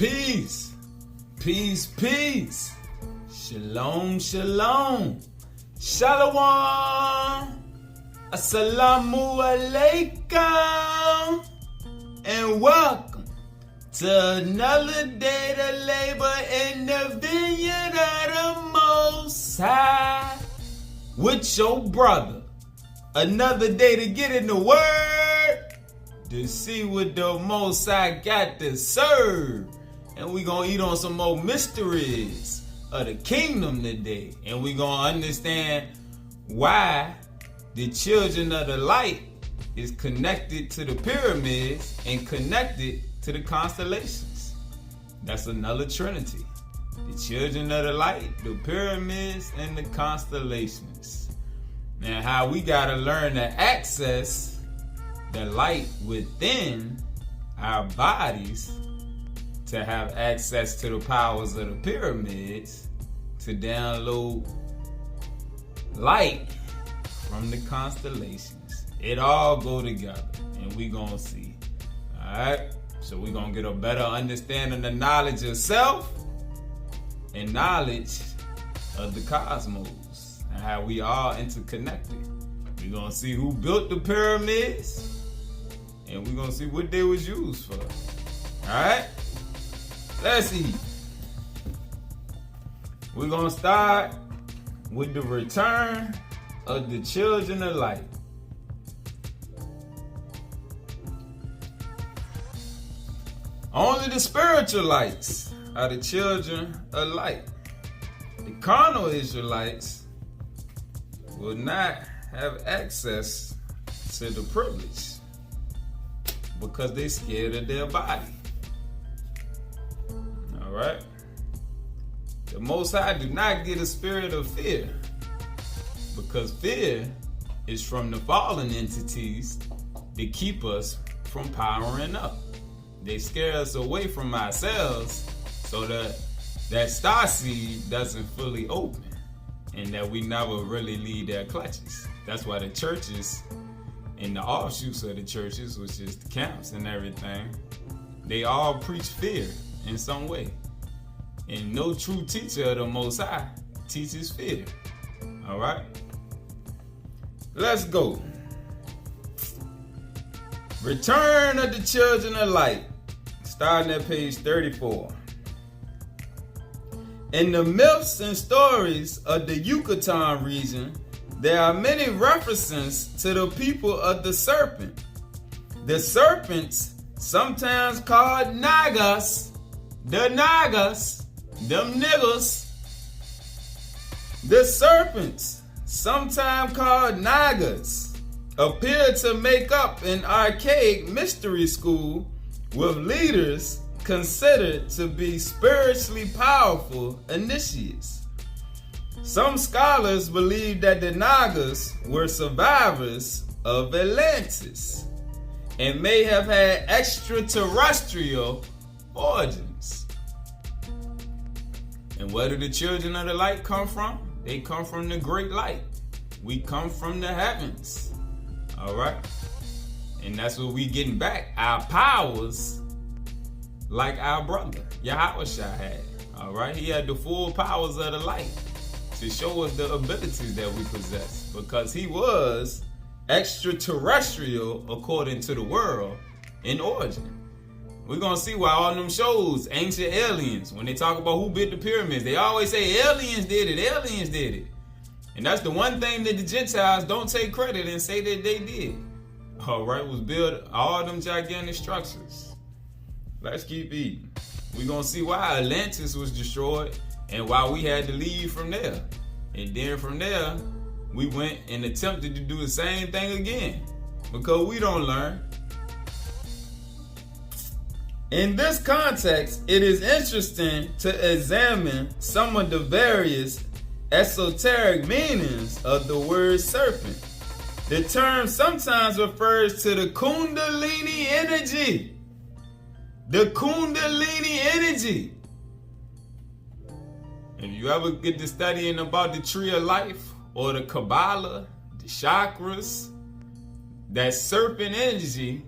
Peace, peace, peace. Shalom, shalom. Shalom. Assalamu alaikum. And welcome to another day to labor in the vineyard of the Most High with your brother. Another day to get in the Word, to see what the Most High got to serve. And we gonna eat on some more mysteries of the kingdom today. And we gonna understand why the children of the light is connected to the pyramids and connected to the constellations. That's another trinity. The children of the light, the pyramids, and the constellations. Now how we gotta learn to access the light within our bodies to have access to the powers of the pyramids, to download light from the constellations. It all go together, and we gonna see. Alright? So we gonna get a better understanding of knowledge of self and knowledge of the cosmos and how we all interconnected. We gonna see who built the pyramids, and we gonna see what they was used for. Alright? Let's eat. We're gonna start with the return of the children of light. Only the spiritual lights are the children of light. The carnal Israelites will not have access to the privilege because they're scared of their body. Alright? The Most High do not get a spirit of fear, because fear is from the fallen entities that keep us from powering up. They scare us away from ourselves so that star seed doesn't fully open and that we never really leave their clutches. That's why the churches and the offshoots of the churches, which is the camps and everything, they all preach fear in some way. And no true teacher of the Most High teaches fear. Alright? Let's go. Return of the children of light. Starting at page 34. In the myths and stories of the Yucatan region, there are many references to the people of the serpent. The serpents, sometimes called nagas, the nagas, them niggas. The serpents, sometimes called nagas, appear to make up an archaic mystery school with leaders considered to be spiritually powerful initiates. Some scholars believe that the nagas were survivors of Atlantis and may have had extraterrestrial origins. And where do the children of the light come from? They come from the great light. We come from the heavens. Alright? And that's what we getting back. Our powers, like our brother, Yahushua had. Alright? He had the full powers of the light to show us the abilities that we possess. Because he was extraterrestrial according to the world in origin. We're going to see why all them shows, Ancient Aliens, when they talk about who built the pyramids, they always say aliens did it, aliens did it. And that's the one thing that the Gentiles don't take credit and say that they did. Alright, was build all them gigantic structures. Let's keep eating. We're going to see why Atlantis was destroyed and why we had to leave from there. And then from there, we went and attempted to do the same thing again. Because we don't learn. In this context, it is interesting to examine some of the various esoteric meanings of the word serpent. The term sometimes refers to the Kundalini energy. The Kundalini energy. If you ever get to studying about the tree of life or the Kabbalah, the chakras, that serpent energy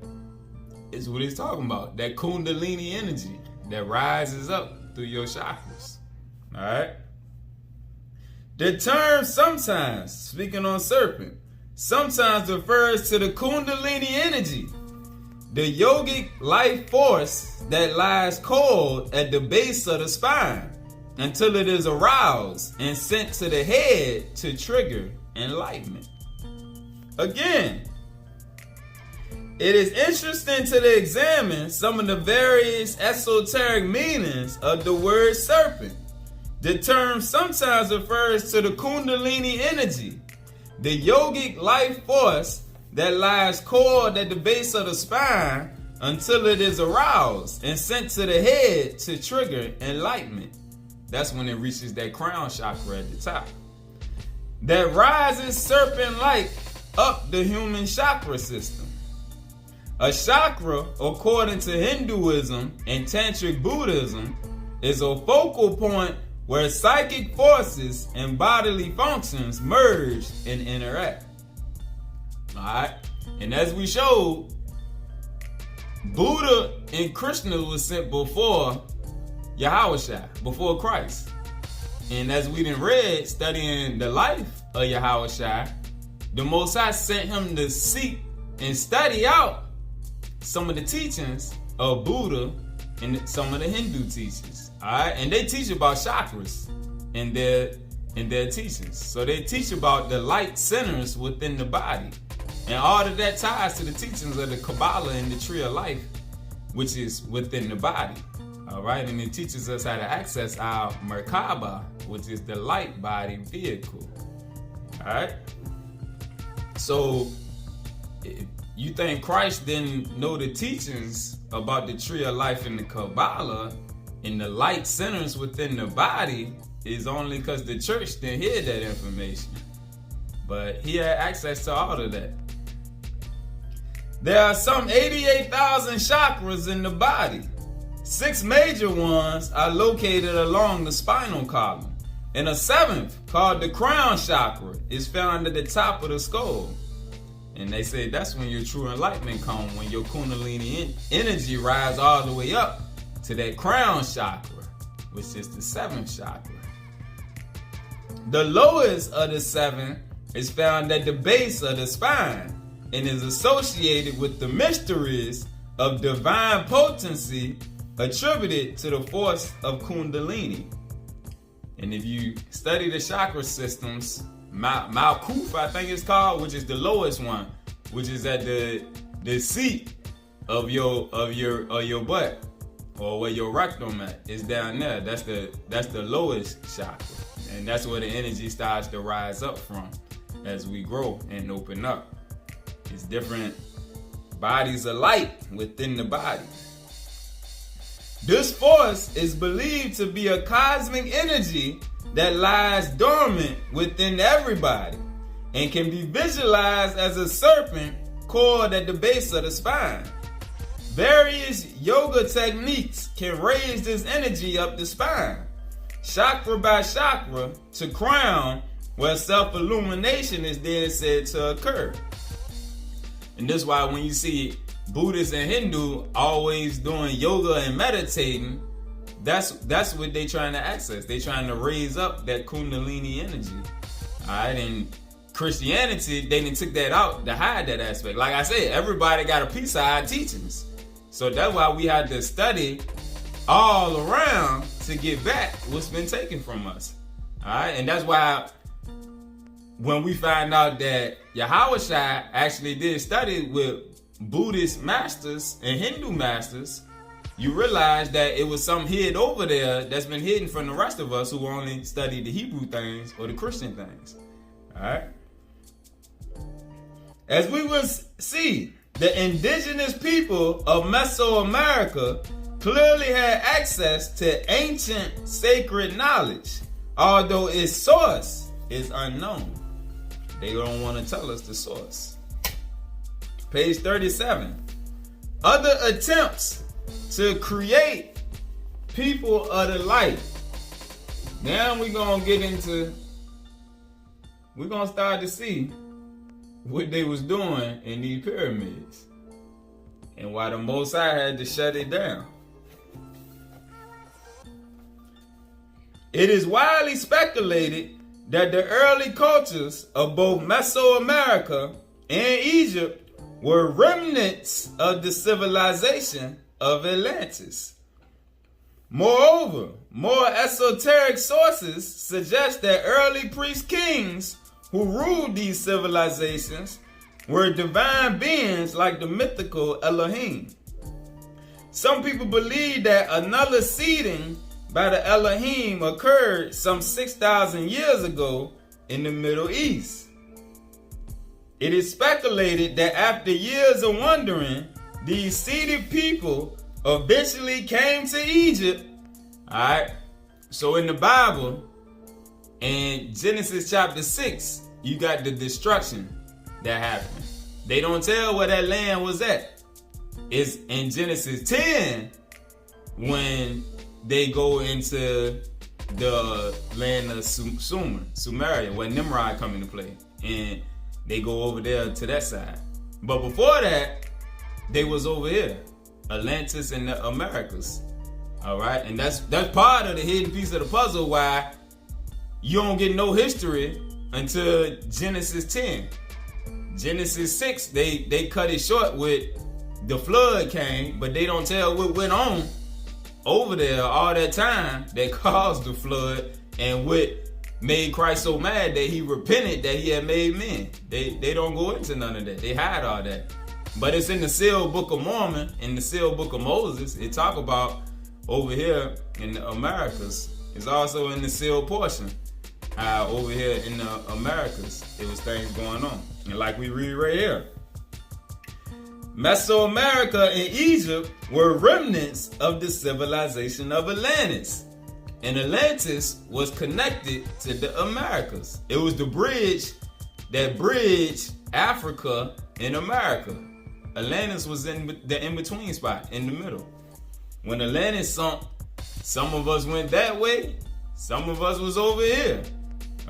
is what he's talking about. That Kundalini energy. that rises up through your chakras. All right. The term sometimes, speaking on serpent, sometimes refers to the Kundalini energy, the yogic life force that lies coiled at the base of the spine until it is aroused and sent to the head to trigger enlightenment. Again, it is interesting to examine some of the various esoteric meanings of the word serpent. The term sometimes refers to the Kundalini energy, the yogic life force that lies coiled at the base of the spine until it is aroused and sent to the head to trigger enlightenment. That's when it reaches that crown chakra at the top. That rises serpent-like up the human chakra system. A chakra, according to Hinduism and Tantric Buddhism, is a focal point where psychic forces and bodily functions merge and interact. Alright? And as we showed, Buddha and Krishna was sent before Yahushua, before Christ. And as we done read, studying the life of Yahushua, the Most High sent him to seek and study out some of the teachings of Buddha and some of the Hindu teachings. Alright? And they teach about chakras in their teachings. So they teach about the light centers within the body. And all of that ties to the teachings of the Kabbalah and the Tree of Life, which is within the body. Alright? And it teaches us how to access our Merkaba, which is the light body vehicle. Alright? So, you think Christ didn't know the teachings about the Tree of Life and the Kabbalah and the light centers within the body is only because the church didn't hear that information. But he had access to all of that. There are some 88,000 chakras in the body. 6 major ones are located along the spinal column. And a 7th, called the crown chakra, is found at the top of the skull. And they say that's when your true enlightenment comes, when your Kundalini energy rises all the way up to that crown chakra, which is the 7th chakra. The lowest of the 7 is found at the base of the spine and is associated with the mysteries of divine potency attributed to the force of Kundalini. And if you study the chakra systems, Malkuth, I think it's called, which is the lowest one, which is at the seat of your butt, or where your rectum at, is down there. That's the lowest chakra, and that's where the energy starts to rise up from as we grow and open up. It's different bodies of light within the body. This force is believed to be a cosmic energy that lies dormant within everybody and can be visualized as a serpent coiled at the base of the spine. Various yoga techniques can raise this energy up the spine, chakra by chakra, to crown, where self-illumination is then said to occur. And this is why when you see Buddhists and Hindu always doing yoga and meditating, that's what they trying to access. They trying to raise up that Kundalini energy. Alright, and Christianity, they didn't took that out to hide that aspect. Like I said, everybody got a piece of our teachings. So that's why we had to study all around to get back what's been taken from us. Alright, and that's why when we find out that Yahushua actually did study with Buddhist masters and Hindu masters, you realize that it was something hid over there that's been hidden from the rest of us who only study the Hebrew things or the Christian things. Alright? As we will see, the indigenous people of Mesoamerica clearly had access to ancient sacred knowledge, although its source is unknown. They don't want to tell us the source. Page 37. Other attempts to create people of the light. Now we're going to start to see what they was doing in these pyramids and why the Most High had to shut it down. It is widely speculated that the early cultures of both Mesoamerica and Egypt were remnants of the civilization of Atlantis. Moreover, more esoteric sources suggest that early priest kings who ruled these civilizations were divine beings like the mythical Elohim. Some people believe that another seeding by the Elohim occurred some 6,000 years ago in the Middle East. It is speculated that after years of wandering, these seeded people eventually came to Egypt. Alright, so in the Bible, in Genesis chapter 6, you got the destruction that happened. They don't tell where that land was at. It's in Genesis 10 when they go into the land of Sumeria, where Nimrod come into play. And they go over there to that side. But before that, they was over here, Atlantis and the Americas. All right, and that's part of the hidden piece of the puzzle why you don't get no history until Genesis 10. Genesis 6, they cut it short with the flood came, but they don't tell what went on over there all that time that caused the flood and what made Christ so mad that he repented that he had made men. They don't go into none of that. They hide all that. But it's in the sealed book of Mormon, in the sealed book of Moses. It talk about over here in the Americas. It's also in the sealed portion. Over here in the Americas, there was things going on. And like we read right here, Mesoamerica and Egypt were remnants of the civilization of Atlantis. And Atlantis was connected to the Americas. It was the bridge that bridged Africa and America. Atlantis was in the in-between spot, in the middle. When Atlantis sunk, some of us went that way, some of us was over here.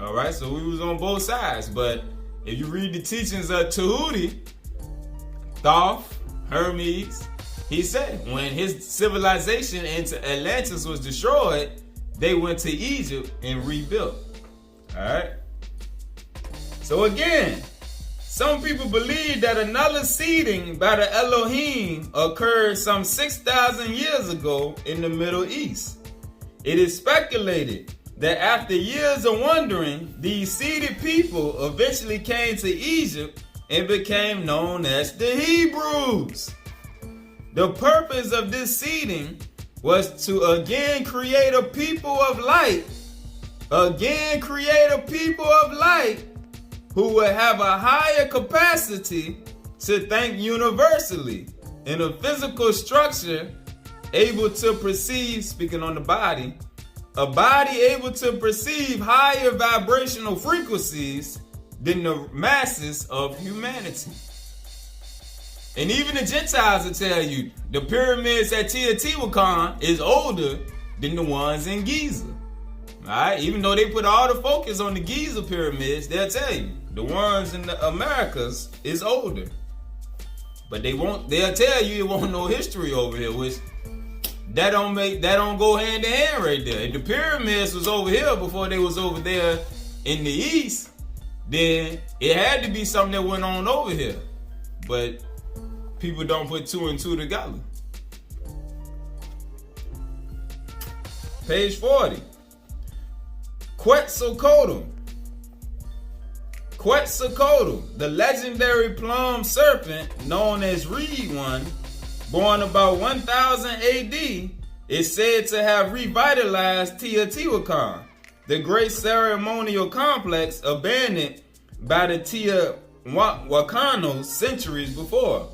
All right, so we was on both sides. But if you read the teachings of Tahuti, Thoth, Hermes, he said when his civilization into Atlantis was destroyed, they went to Egypt and rebuilt. All right. So again, some people believe that another seeding by the Elohim occurred some 6,000 years ago in the Middle East. It is speculated that after years of wandering, these seeded people eventually came to Egypt and became known as the Hebrews. The purpose of this seeding was to again create a people of light. Again create a people of light who would have a higher capacity to think universally in a physical structure able to perceive, speaking on the body, a body able to perceive higher vibrational frequencies than the masses of humanity. And even the Gentiles will tell you the pyramids at Teotihuacan is older than the ones in Giza. Alright, even though they put all the focus on the Giza pyramids, they'll tell you the ones in the Americas is older. But they'll tell you it won't no history over here, which that don't go hand in hand right there. If the pyramids was over here before they was over there in the east, then it had to be something that went on over here. But people don't put two and two together. Page 40. Quetzalcoatl. Quetzalcoatl, the legendary plum serpent known as Reed One, born about 1000 AD, is said to have revitalized Teotihuacan, the great ceremonial complex abandoned by the Teotihuacanos centuries before,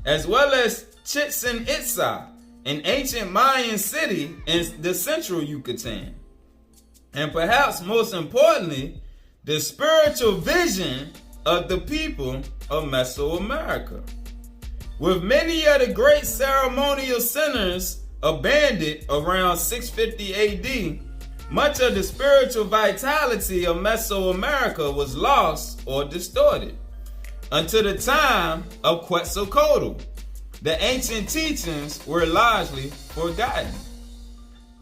as well as Chichen Itza, an ancient Mayan city in the central Yucatan. And perhaps most importantly, the spiritual vision of the people of Mesoamerica. With many of the great ceremonial centers abandoned around 650 AD, much of the spiritual vitality of Mesoamerica was lost or distorted. Until the time of Quetzalcoatl, the ancient teachings were largely forgotten.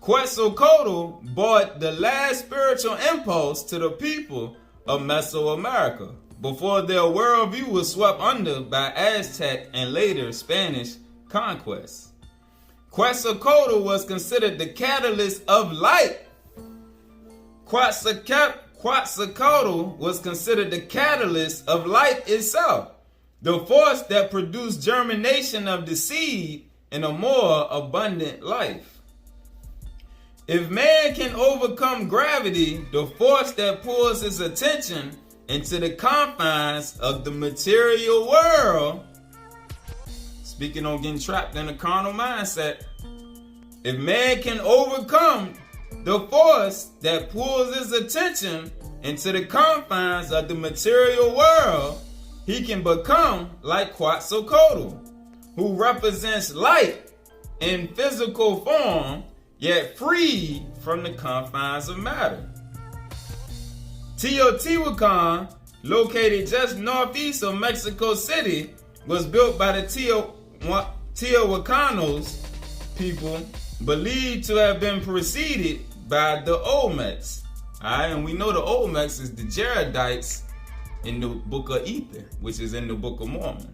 Quetzalcoatl brought the last spiritual impulse to the people of Mesoamerica before their worldview was swept under by Aztec and later Spanish conquest. Quetzalcoatl was considered the catalyst of light. Quetzalcoatl was considered the catalyst of light itself, the force that produced germination of the seed in a more abundant life. If man can overcome gravity, the force that pulls his attention into the confines of the material world, speaking on getting trapped in a carnal mindset, if man can overcome the force that pulls his attention into the confines of the material world, he can become like Quetzalcoatl, who represents light in physical form, yet freed from the confines of matter. Teotihuacan, located just northeast of Mexico City, was built by the Teotihuacanos people, believed to have been preceded by the Olmecs. Alright, and we know the Olmecs is the Jaredites in the Book of Ether, which is in the Book of Mormon.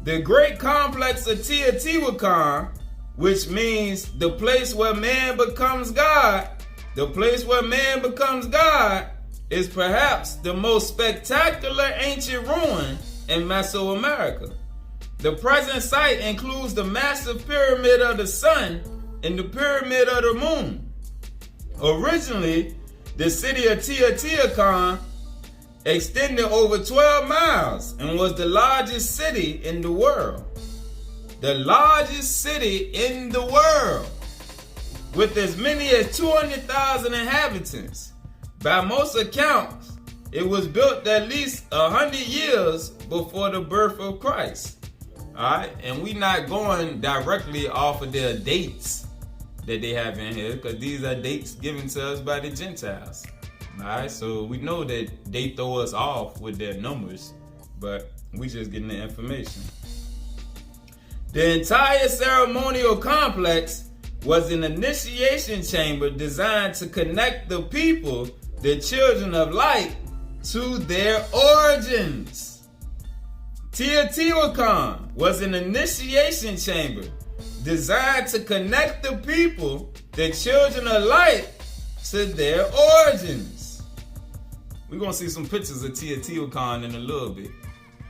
The great complex of Teotihuacan, which means the place where man becomes God, the place where man becomes God, is perhaps the most spectacular ancient ruin in Mesoamerica. The present site includes the massive pyramid of the sun and the pyramid of the moon. Originally, the city of Teotihuacan extended over 12 miles and was the largest city in the world. The largest city in the world, with as many as 200,000 inhabitants. By most accounts, it was built at least 100 years before the birth of Christ. Alright, and we're not going directly off of their dates that they have in here, because these are dates given to us by the Gentiles. Alright, so we know that they throw us off with their numbers, but we just getting the information. The entire ceremonial complex was an initiation chamber designed to connect the people, the children of light, to their origins. Teotihuacan was an initiation chamber designed to connect the people, the children of light, to their origins. We're going to see some pictures of Teotihuacan in a little bit.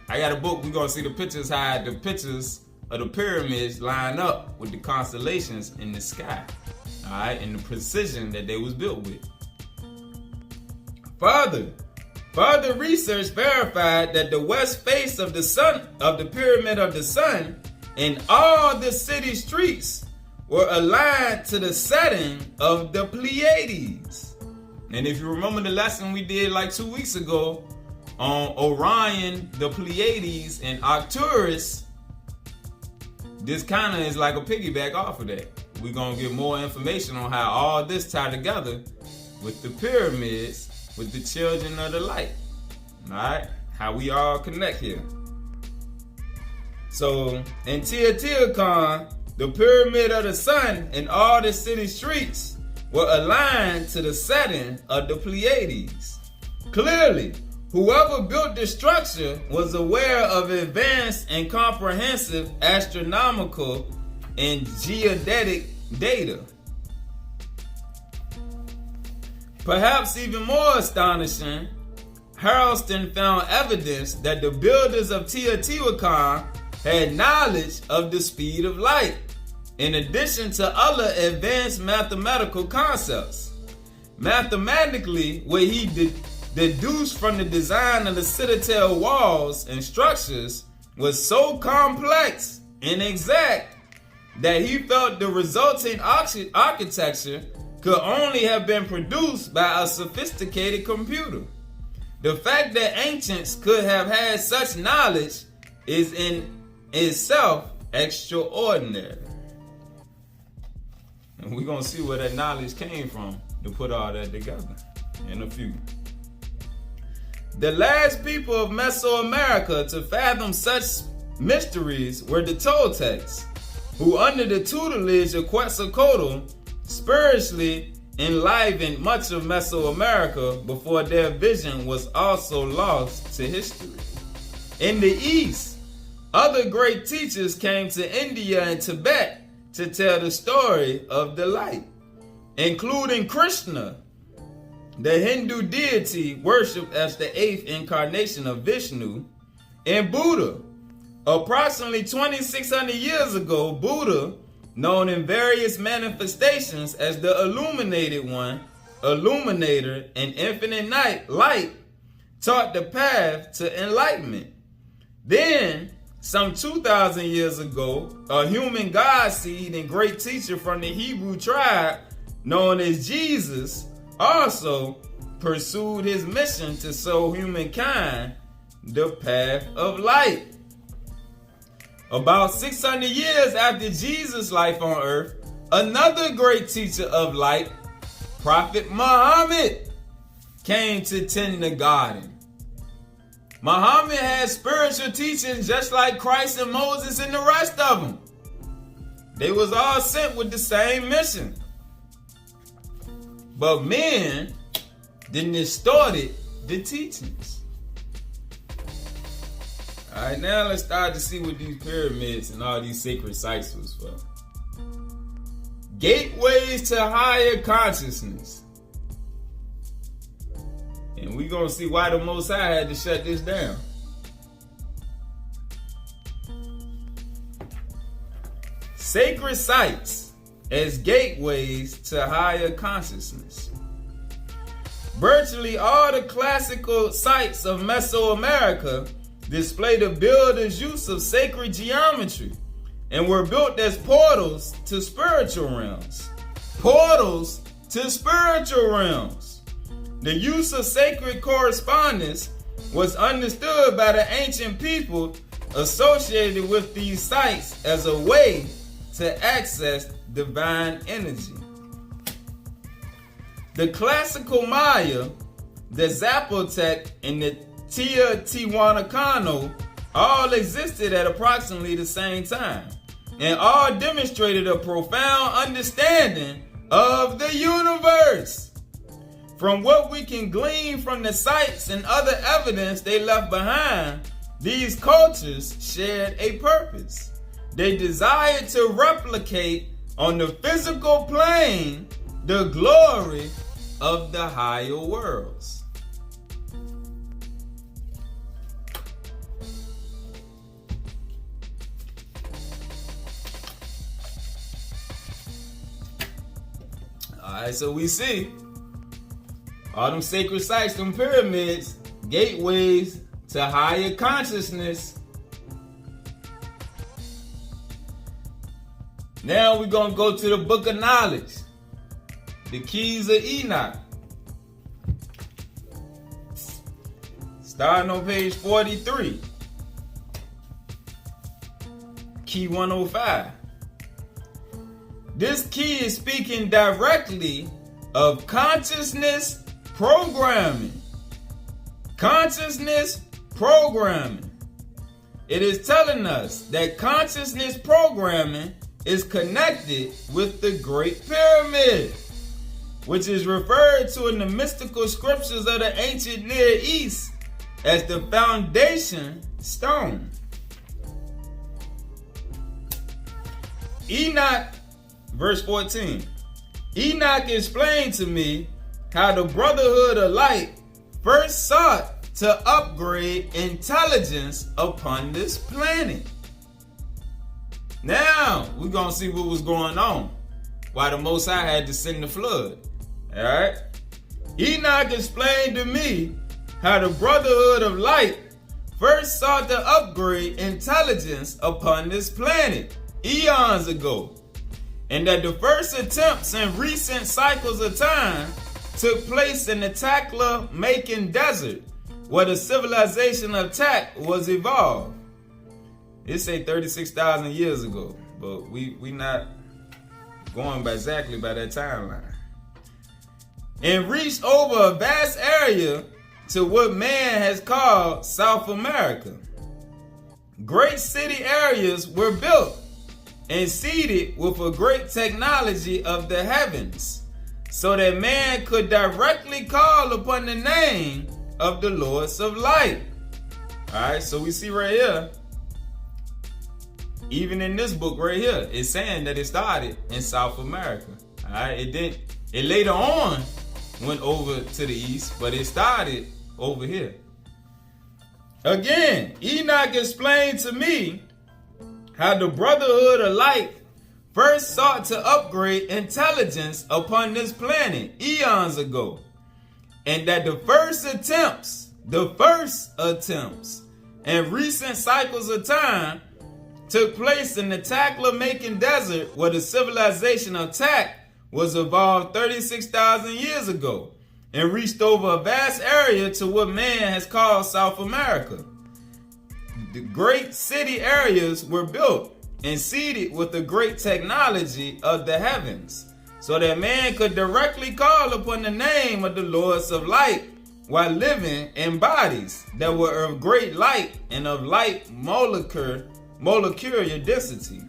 I got a book, we're going to see the pictures, how the pictures of the pyramids line up with the constellations in the sky, all right, and the precision that they was built with. Further research verified that the west face of the sun, of the pyramid of the sun, and all the city streets were aligned to the setting of the Pleiades. And if you remember the lesson we did like 2 weeks ago on Orion, the Pleiades, and Arcturus, this kind of is like a piggyback off of that. We're going to get more information on how all this tied together with the pyramids, with the children of the light. Alright? How we all connect here. So, in Teotihuacan, the pyramid of the sun and all the city streets were aligned to the setting of the Pleiades. Clearly, whoever built the structure was aware of advanced and comprehensive astronomical and geodetic data. Perhaps even more astonishing, Harrelson found evidence that the builders of Teotihuacan had knowledge of the speed of light, in addition to other advanced mathematical concepts. Mathematically, what he deduced from the design of the citadel walls and structures was so complex and exact that he felt the resulting architecture could only have been produced by a sophisticated computer. The fact that ancients could have had such knowledge is in itself extraordinary. And we're going to see where that knowledge came from to put all that together in a few. The last people of Mesoamerica to fathom such mysteries were the Toltecs, who under the tutelage of Quetzalcoatl spiritually enlivened much of Mesoamerica before their vision was also lost to history. In the East, other great teachers came to India and Tibet to tell the story of the light, including Krishna, the Hindu deity worshipped as the 8th incarnation of Vishnu, and Buddha. Approximately 2,600 years ago, Buddha, known in various manifestations as the Illuminated One, Illuminator, and Infinite Light, taught the path to enlightenment. Then, some 2,000 years ago, a human god seed and great teacher from the Hebrew tribe, known as Jesus, also pursued his mission to show humankind the path of light. About 600 years after Jesus' life on earth, another great teacher of light, Prophet Muhammad, came to tend the garden. Muhammad had spiritual teachings just like Christ and Moses and the rest of them. They was all sent with the same mission. But men then distorted the teachings. Alright, now let's start to see what these pyramids and all these sacred sites was for. Gateways to higher consciousness. And we're going to see why the Most High had to shut this down. Sacred sites as gateways to higher consciousness. Virtually all the classical sites of Mesoamerica display the builder's use of sacred geometry and were built as portals to spiritual realms. Portals to spiritual realms. The use of sacred correspondence was understood by the ancient people associated with these sites as a way to access divine energy. The classical Maya, the Zapotec, and the Teotihuacan all existed at approximately the same time, and all demonstrated a profound understanding of the universe. From what we can glean from the sites and other evidence they left behind, these cultures shared a purpose. They desired to replicate on the physical plane the glory of the higher worlds. Alright, so we see all them sacred sites, them pyramids, gateways to higher consciousness. Now we're going to go to the book of knowledge, the keys of Enoch. Starting on page 43, key 105. This key is speaking directly of consciousness programming. Consciousness programming. It is telling us that consciousness programming is connected with the Great Pyramid, which is referred to in the mystical scriptures of the ancient Near East as the foundation stone. Enoch, verse 14. Enoch explained to me how the Brotherhood of Light first sought to upgrade intelligence upon this planet. Now, we're going to see what was going on, why the Most High had to send the flood. Alright? Enoch explained to me how the Brotherhood of Light first sought to upgrade intelligence upon this planet eons ago, and that the first attempts in recent cycles of time took place in the Takla-Macon Desert, where the civilization of Tak was evolved. It say 36,000 years ago, but we not going by exactly by that timeline. And reached over a vast area to what man has called South America. Great city areas were built, and seated with a great technology of the heavens, so that man could directly call upon the name of the Lords of Light. Alright, so we see right here, even in this book right here, it's saying that it started in South America. Alright, it later on went over to the east, but it started over here. Again, Enoch explained to me how the Brotherhood of Light first sought to upgrade intelligence upon this planet eons ago, and that the first attempts and recent cycles of time took place in the Takla-making desert, where the civilization of Tak was evolved 36,000 years ago and reached over a vast area to what man has called South America. The great city areas were built and seeded with the great technology of the heavens, so that man could directly call upon the name of the Lords of Light while living in bodies that were of great light and of light molecular density.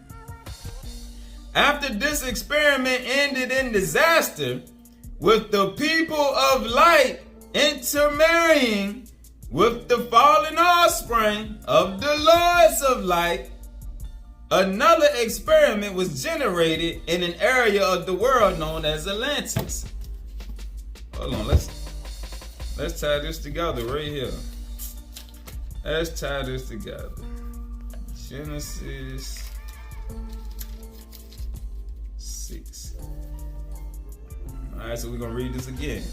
After this experiment ended in disaster, with the people of light intermarrying with the fallen offspring of the Lords of Light, another experiment was generated in an area of the world known as Atlantis. Hold on, let's tie this together right here. Let's tie this together. Genesis 6. Alright, so we're going to read this again.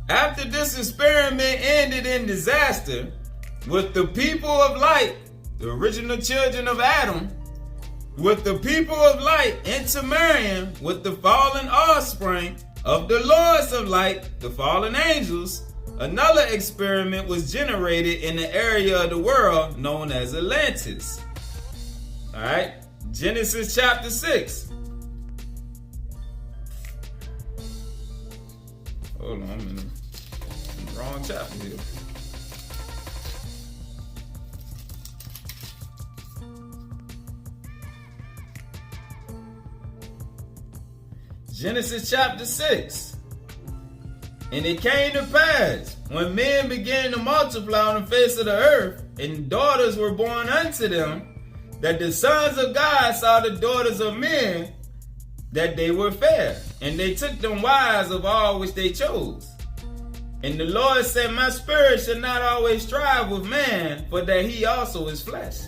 After this experiment ended in disaster, with the people of light, the original children of Adam, with the people of light intermarrying with the fallen offspring of the Lords of Light, the fallen angels, another experiment was generated in the area of the world known as Atlantis. Alright, Genesis chapter 6. Hold on, I'm in the wrong chapter here. Genesis chapter 6. And it came to pass, when men began to multiply on the face of the earth, and daughters were born unto them, that the sons of God saw the daughters of men, that they were fair, and they took them wives of all which they chose. And the Lord said, my spirit shall not always strive with man, for that he also is flesh.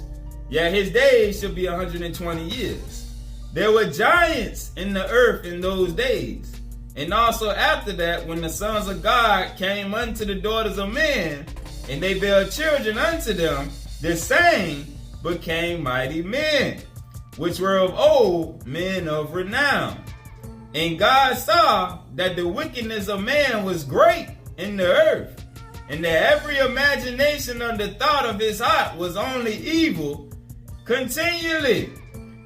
Yet his days shall be 120 years. There were giants in the earth in those days. And also after that, when the sons of God came unto the daughters of men, and they bare children unto them, the same became mighty men, which were of old men of renown. And God saw that the wickedness of man was great in the earth, and that every imagination of the thought of his heart was only evil continually.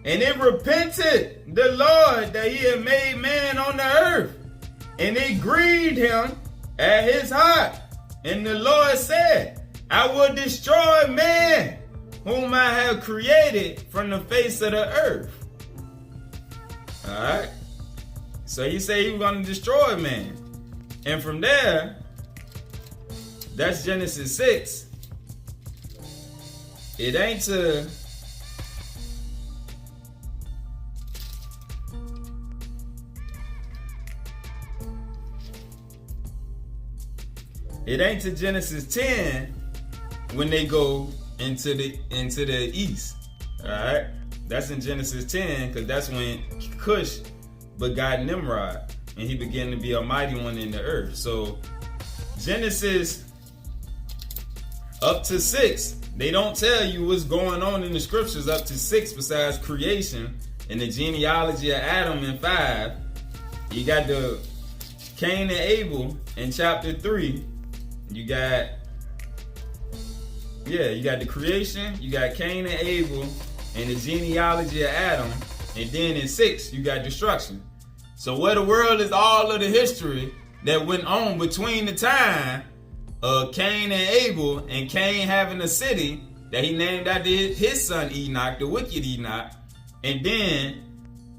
And it repented the Lord that he had made man on the earth, and it grieved him at his heart. And the Lord said, I will destroy man whom I have created from the face of the earth. Alright. So he said he was going to destroy man. And from there, that's Genesis 6. It ain't to Genesis 10 when they go into the east. Alright? That's in Genesis 10, because that's when Cush begot Nimrod, and he began to be a mighty one in the earth. So Genesis up to 6, they don't tell you what's going on in the scriptures up to 6 besides creation and the genealogy of Adam in 5. You got the Cain and Abel in chapter 3. You got the creation, you got Cain and Abel, and the genealogy of Adam, and then in 6, you got destruction. So where the world is all of the history that went on between the time of Cain and Abel, and Cain having a city that he named after his son Enoch, the wicked Enoch, and then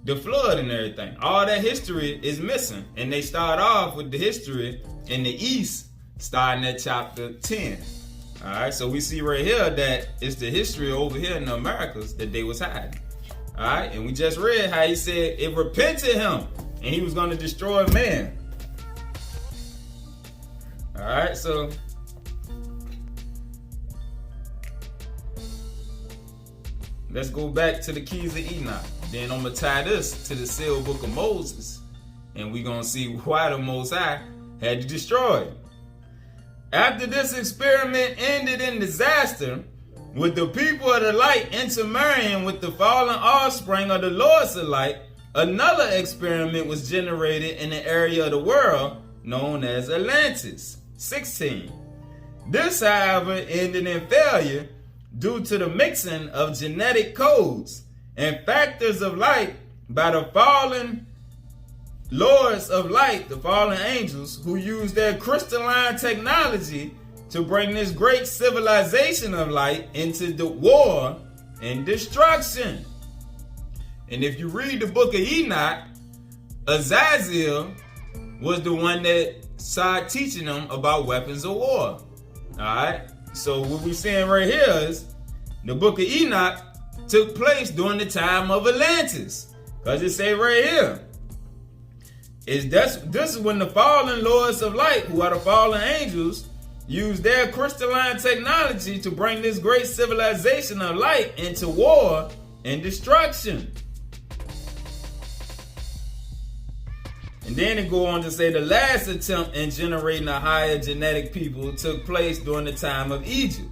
the flood and everything. All that history is missing. And they start off with the history in the East, starting at chapter 10. All right, so we see right here that it's the history over here in the Americas that they was hiding. All right, and we just read how he said it repented him and he was going to destroy man. All right, so let's go back to the keys of Enoch. Then I'm going to tie this to the sealed book of Moses. And we're going to see why the Most High had to destroy it. After this experiment ended in disaster, with the people of the light intermarrying with the fallen offspring of the lords of light, another experiment was generated in the area of the world known as Atlantis. 16. This, however, ended in failure due to the mixing of genetic codes and factors of light by the fallen lords of light, the fallen angels, who used their crystalline technology to bring this great civilization of light into the war and destruction. And if you read the book of Enoch, Azazel was the one that started teaching them about weapons of war. Alright? So what we're saying right here is the book of Enoch took place during the time of Atlantis. Because it say right here, this is when the fallen lords of light, who are the fallen angels, used their crystalline technology to bring this great civilization of light into war and destruction. And then it go on to say the last attempt in generating a higher genetic people took place during the time of Egypt,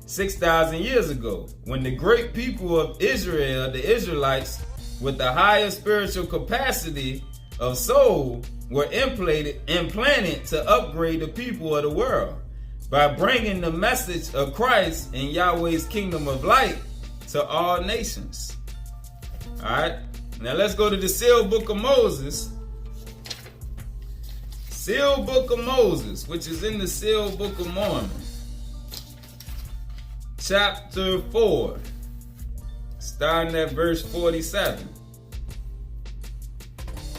6,000 years ago, when the great people of Israel, the Israelites, with the higher spiritual capacity of soul, were implanted to upgrade the people of the world by bringing the message of Christ and Yahweh's kingdom of light to all nations. All right, now let's go to the sealed book of Moses. Sealed book of Moses, which is in the sealed book of Mormon, chapter 4, starting at verse 47.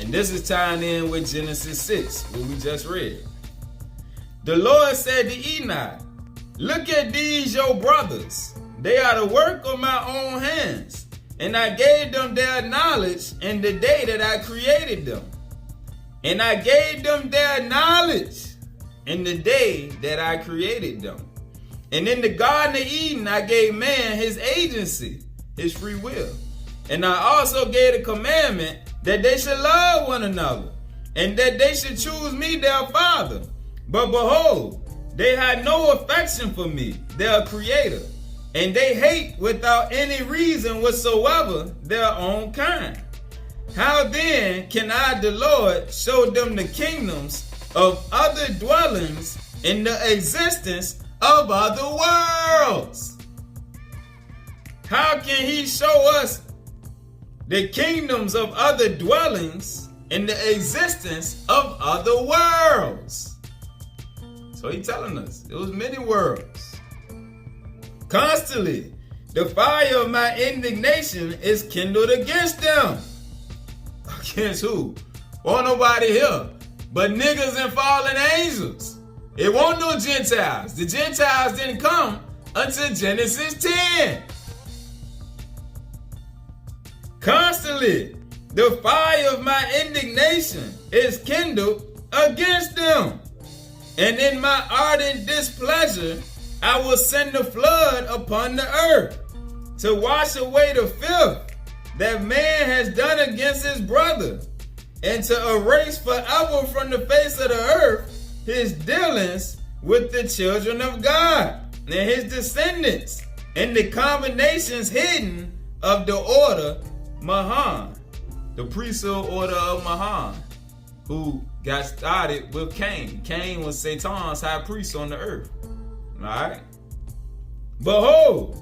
And this is tying in with Genesis 6, what we just read. The Lord said to Enoch, "Look at these your brothers. They are the work of my own hands, and I gave them their knowledge in the day that I created them. And I gave them their knowledge in the day that I created them. And in the Garden of Eden, I gave man his agency, his free will. And I also gave a commandment that they should love one another, and that they should choose me their father. But behold, they had no affection for me, their creator, and they hate without any reason whatsoever their own kind. How then can I, the Lord, show them the kingdoms of other dwellings in the existence of other worlds?" How can he show us the kingdoms of other dwellings in the existence of other worlds? So he's telling us it was many worlds. Constantly, the fire of my indignation is kindled against them. Against who? Won't nobody here but niggas and fallen angels. It won't no Gentiles. The Gentiles didn't come until Genesis 10. Constantly, the fire of my indignation is kindled against them. And in my ardent displeasure, I will send a flood upon the earth to wash away the filth that man has done against his brother, and to erase forever from the face of the earth his dealings with the children of God and his descendants, and the combinations hidden of the order Mahan, the priesthood order of Mahan, who got started with Cain. Cain was Satan's high priest on the earth. All right. Behold,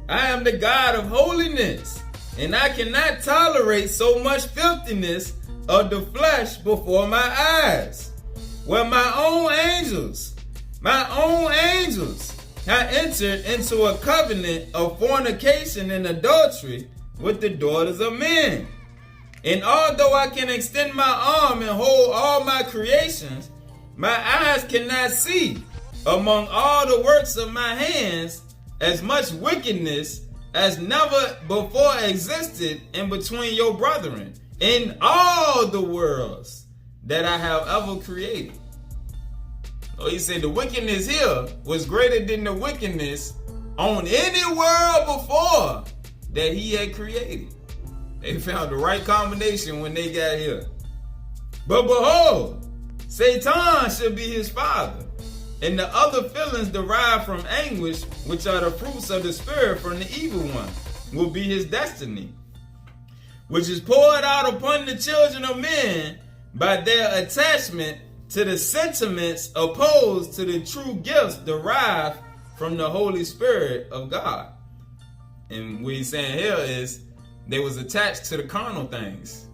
I am the God of holiness, and I cannot tolerate so much filthiness of the flesh before my eyes. Where my own angels have entered into a covenant of fornication and adultery with the daughters of men. And although I can extend my arm and hold all my creations, my eyes cannot see among all the works of my hands as much wickedness as never before existed in between your brethren in all the worlds that I have ever created. So he said the wickedness here was greater than the wickedness on any world before that he had created. They found the right combination when they got here. But behold, Satan shall be his father, and the other feelings derived from anguish, which are the fruits of the spirit from the evil one, will be his destiny, which is poured out upon the children of men by their attachment to the sentiments opposed to the true gifts derived from the Holy Spirit of God. And what he's saying here is they was attached to the carnal things.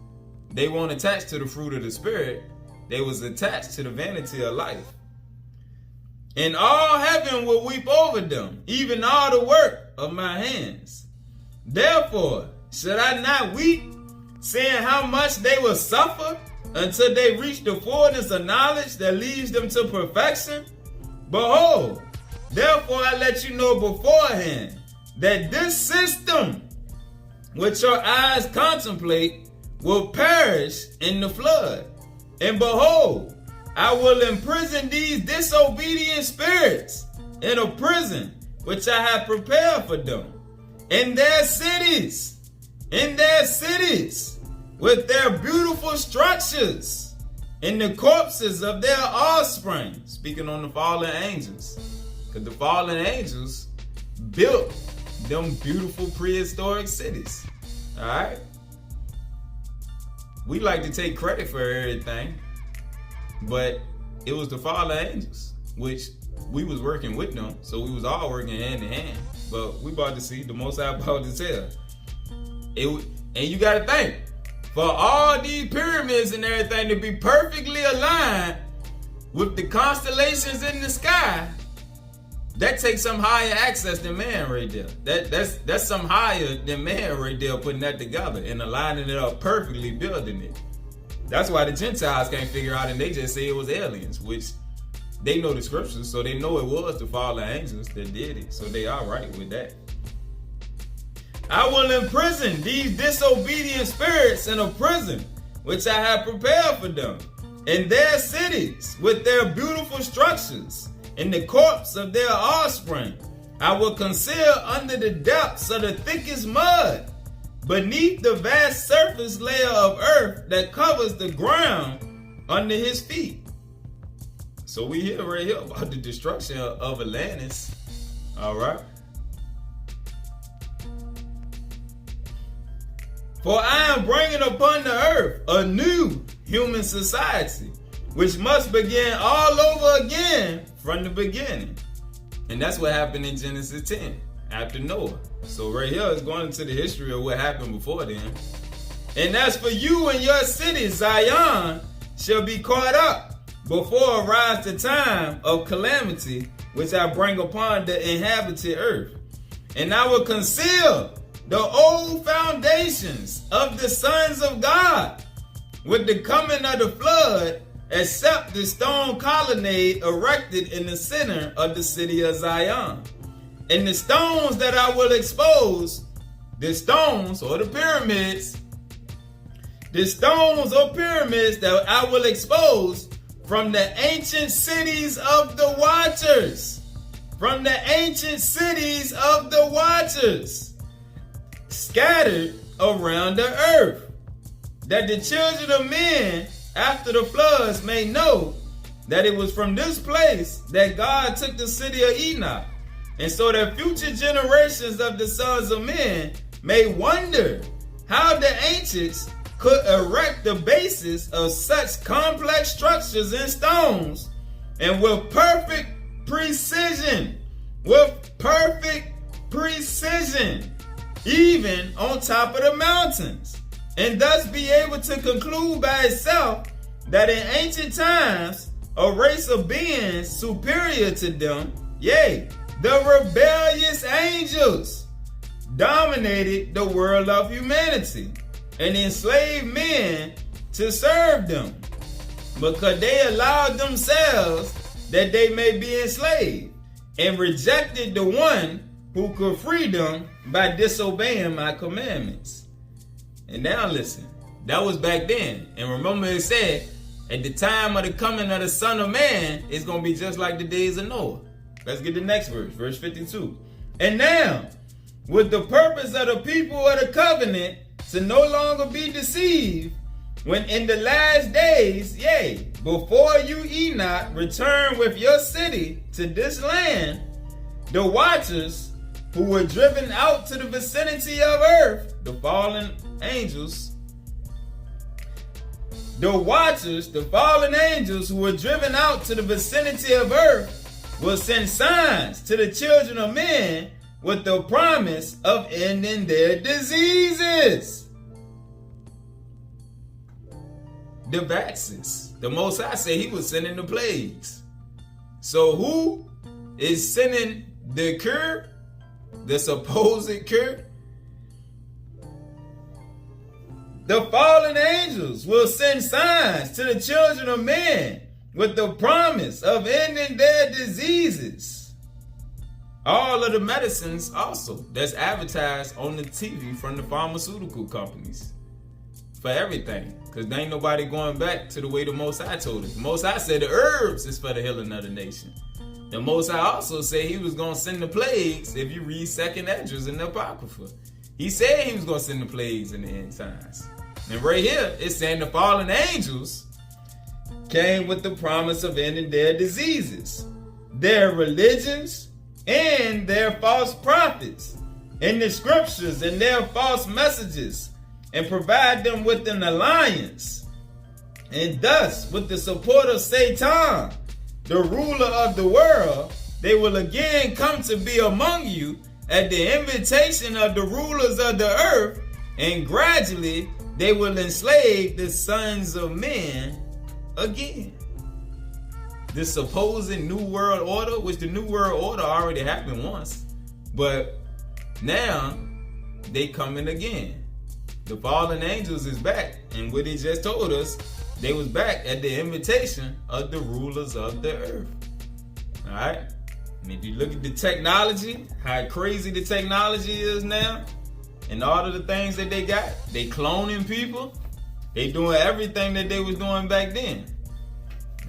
They weren't attached to the fruit of the Spirit. They was attached to the vanity of life. And all heaven will weep over them, even all the work of my hands. Therefore, should I not weep, seeing how much they will suffer until they reach the fullness of knowledge that leads them to perfection? Behold, therefore I let you know beforehand that this system which your eyes contemplate will perish in the flood. And behold, I will imprison these disobedient spirits in a prison which I have prepared for them, in their cities, with their beautiful structures, in the corpses of their offspring. Speaking on the fallen angels, because the fallen angels built them beautiful prehistoric cities. All right. We like to take credit for everything, but it was the fallen angels, which we was working with them, so we was all working hand in hand. But we about to see the Most High about to tell. And you got to think, for all these pyramids and everything to be perfectly aligned with the constellations in the sky, that takes some higher access than man right there. That's some higher than man right there, putting that together and aligning it up perfectly, building it. That's why the Gentiles can't figure out, and they just say it was aliens, which they know the scriptures, so they know it was the fallen angels that did it, so they are right with that. I will imprison these disobedient spirits in a prison which I have prepared for them, in their cities with their beautiful structures, in the corpse of their offspring. I will conceal under the depths of the thickest mud, beneath the vast surface layer of earth that covers the ground under his feet. So we hear right here about the destruction of Atlantis. All right. For I am bringing upon the earth a new human society, which must begin all over again from the beginning. And that's what happened in Genesis 10 after Noah. So right here is going into the history of what happened before then. And as for you and your city, Zion shall be caught up before arise the time of calamity, which I bring upon the inhabited earth. And I will conceal the old foundations of the sons of God with the coming of the flood, except the stone colonnade erected in the center of the city of Zion. And the stones that I will expose, the stones or pyramids that I will expose from the ancient cities of the watchers, scattered around the earth, that the children of men after the floods may know that it was from this place that God took the city of Enoch, and so that future generations of the sons of men may wonder how the ancients could erect the basis of such complex structures in stones, and with perfect precision, even on top of the mountains, and thus be able to conclude by itself that in ancient times a race of beings superior to them, yea, the rebellious angels, dominated the world of humanity and enslaved men to serve them, because they allowed themselves that they may be enslaved, and rejected the one who could free them by disobeying my commandments. And now listen, that was back then. And remember it said, at the time of the coming of the Son of Man, it's going to be just like the days of Noah. Let's get the next verse, verse 52. And now, with the purpose of the people of the covenant to no longer be deceived, when in the last days, yea, before you, Enoch, return with your city to this land, the watchers who were driven out to the vicinity of earth, the fallen angels, the watchers, the fallen angels who were driven out to the vicinity of earth, will send signs to the children of men with the promise of ending their diseases. The vaccines. The Most High said he was sending the plagues. So who is sending the cure? The supposed cure? The fallen angels will send signs to the children of men with the promise of ending their diseases. All of the medicines also that's advertised on the TV from the pharmaceutical companies. For everything. Because there ain't nobody going back to the way the Most High told us. The Most High said the herbs is for the healing of the nation. The Most High also said he was going to send the plagues if you read Second Esdras in the Apocrypha. He said he was going to send the plagues in the end times. And right here, it's saying the fallen angels came with the promise of ending their diseases, their religions, and their false prophets, and the scriptures and their false messages, and provide them with an alliance. And thus, with the support of Satan, the ruler of the world, they will again come to be among you at the invitation of the rulers of the earth, and gradually they will enslave the sons of men again. This supposed New World Order, which the New World Order already happened once, but now they coming again. The fallen angels is back, and what he just told us, they was back at the invitation of the rulers of the earth. Alright? And if you look at the technology, how crazy the technology is now, and all of the things that they got, they cloning people, they doing everything that they was doing back then.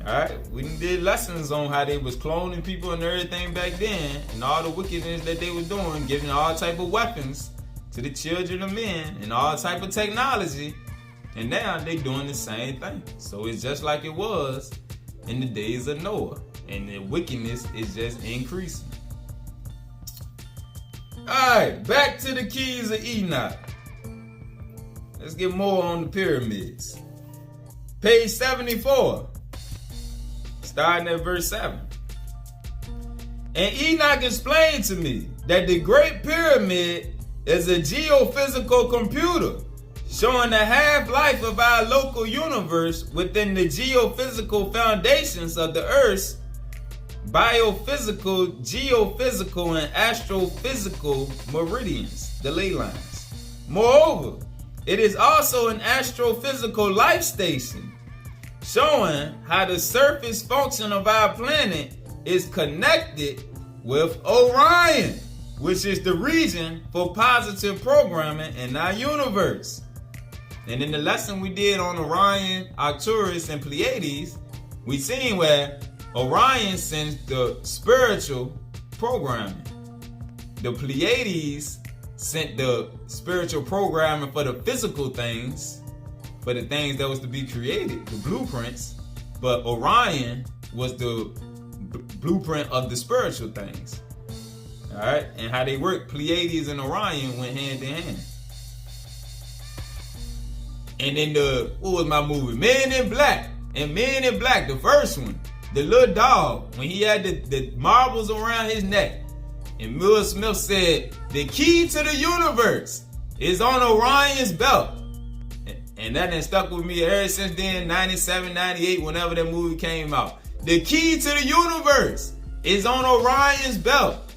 Alright? We did lessons on how they was cloning people and everything back then, and all the wickedness that they was doing, giving all type of weapons to the children of men and all type of technology, and now they doing the same thing. So it's just like it was in the days of Noah, and the wickedness is just increasing. Alright, back to the keys of Enoch. Let's get more on the pyramids. Page 74, starting at verse 7. And Enoch explained to me that the Great Pyramid is a geophysical computer showing the half-life of our local universe within the geophysical foundations of the Earth's biophysical, geophysical, and astrophysical meridians, the ley lines. Moreover, it is also an astrophysical life station showing how the surface function of our planet is connected with Orion, which is the region for positive programming in our universe. And in the lesson we did on Orion, Arcturus, and Pleiades, we seen where Orion sends the spiritual programming. The Pleiades sent the spiritual programming for the physical things, for the things that was to be created, the blueprints. But Orion was the blueprint of the spiritual things. Alright, and how they work, Pleiades and Orion went hand in hand. And then what was my movie? Men in Black. And Men in Black, the first one, the little dog, when he had the marbles around his neck. And Will Smith said, the key to the universe is on Orion's belt. And that done stuck with me ever since then, 97, 98, whenever that movie came out. The key to the universe is on Orion's belt.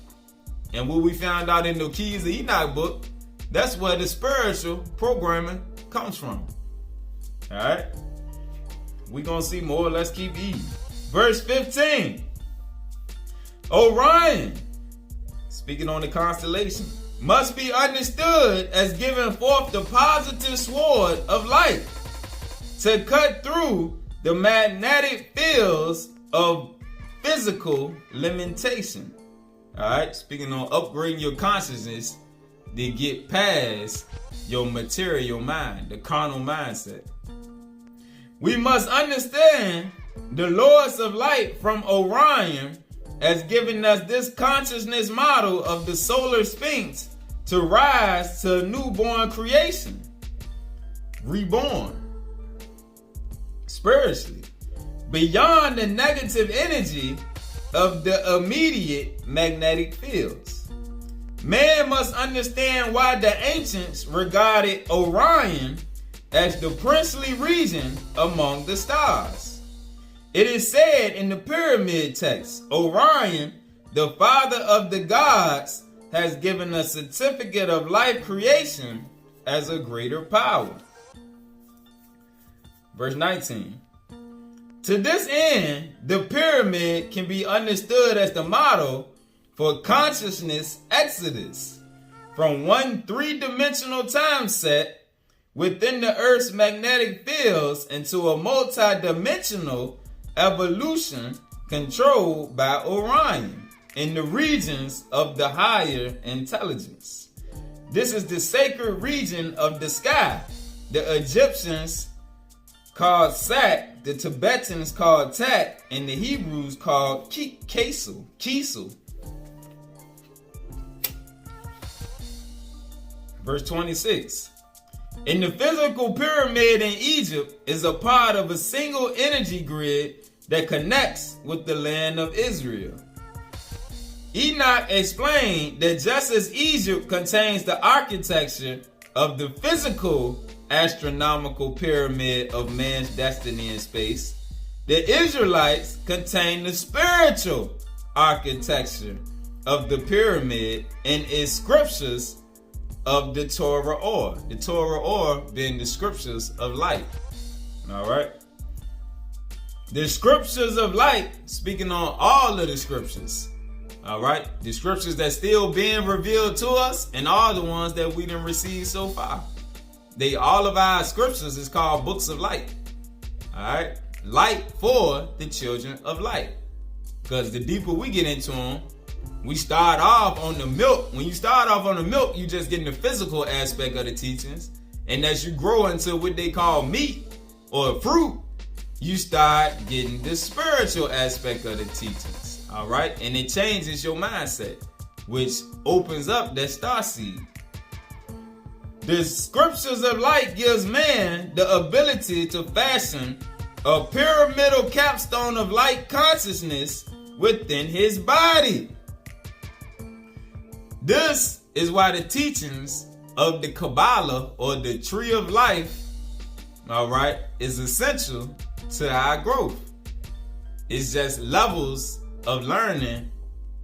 And what we found out in the Keys of Enoch book, that's where the spiritual programming comes from. All right? We're going to see more. Let's keep eating. Verse 15. Orion, speaking on the constellation, must be understood as giving forth the positive sword of light to cut through the magnetic fields of physical limitation. All right, speaking on upgrading your consciousness to get past your material mind, the carnal mindset. We must understand the lords of light from Orion as giving us this consciousness model of the solar sphinx to rise to a newborn creation, reborn spiritually, beyond the negative energy of the immediate magnetic fields. Man must understand why the ancients regarded Orion as the princely region among the stars. It is said in the pyramid text, Orion, the father of the gods, has given a certificate of life creation as a greater power. Verse 19. To this end, the pyramid can be understood as the model for consciousness exodus from one three-dimensional time set within the Earth's magnetic fields into a multi-dimensional evolution controlled by Orion in the regions of the higher intelligence. This is the sacred region of the sky. The Egyptians called Sat, the Tibetans called Tat, and the Hebrews called Kesil. Verse 26. In the physical pyramid in Egypt is a part of a single energy grid that connects with the land of Israel. Enoch explained that just as Egypt contains the architecture of the physical astronomical pyramid of man's destiny in space, the Israelites contain the spiritual architecture of the pyramid and its scriptures of the Torah or. The Torah or being the scriptures of light. All right. The scriptures of light, speaking on all of the scriptures. All right. The scriptures that still being revealed to us and all the ones that we done received so far. All of our scriptures is called books of light. All right. Light for the children of light. Because the deeper we get into them, we start off on the milk. When you start off on the milk, you just getting the physical aspect of the teachings. And as you grow into what they call meat or fruit, you start getting the spiritual aspect of the teachings. All right. And it changes your mindset, which opens up that star seed. The scriptures of light gives man the ability to fashion a pyramidal capstone of light consciousness within his body. This is why the teachings of the Kabbalah or the tree of life, all right, is essential to our growth. It's just levels of learning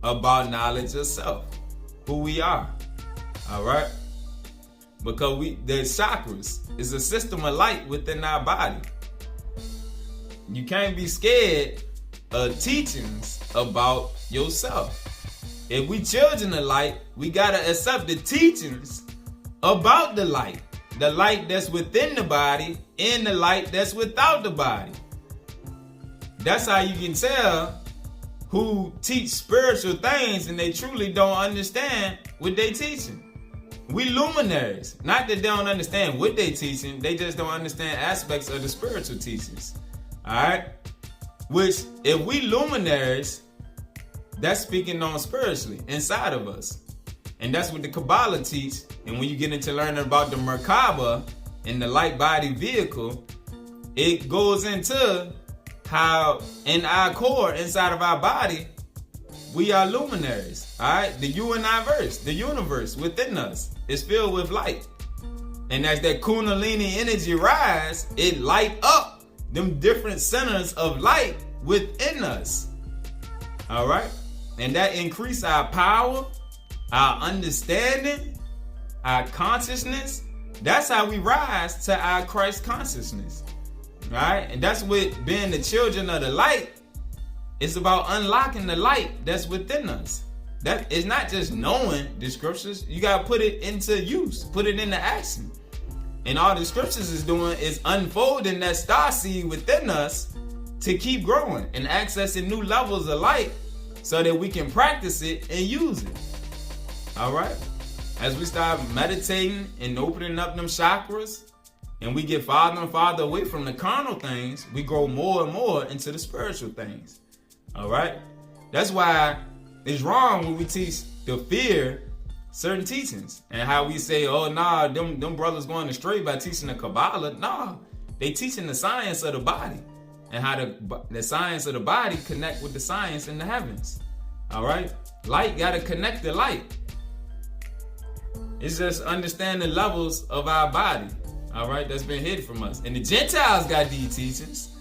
about knowledge of self, who we are, all right? Because the chakras is a system of light within our body. You can't be scared of teachings about yourself. If we children of light, we gotta accept the teachings about the light that's within the body and the light that's without the body. That's how you can tell who teach spiritual things and they truly don't understand what they teaching. We luminaries, not that they don't understand what they teaching, they just don't understand aspects of the spiritual teachings. All right, which if we luminaries, that's speaking on spiritually inside of us. And that's what the Kabbalah teach. And when you get into learning about the Merkaba and the light body vehicle, it goes into how in our core, inside of our body, we are luminaries. All right, the universe, the universe within us is filled with light. And as that Kundalini energy rise, it light up them different centers of light within us. All right. And that increase our power, our understanding, our consciousness, that's how we rise to our Christ consciousness. Right? And that's what being the children of the light is about, unlocking the light that's within us. That is not just knowing the scriptures. You got to put it into use, put it into action. And all the scriptures is doing is unfolding that star seed within us to keep growing and accessing new levels of light so that we can practice it and use it. All right? As we start meditating and opening up them chakras, and we get farther and farther away from the carnal things, we grow more and more into the spiritual things. All right? That's why it's wrong when we teach to fear certain teachings and how we say, oh, nah, them brothers going astray by teaching the Kabbalah. Nah, they teaching the science of the body and how the science of the body connect with the science in the heavens. All right? Light got to connect the light. It's just understanding levels of our body. All right, that's been hidden from us. And the Gentiles got these teachings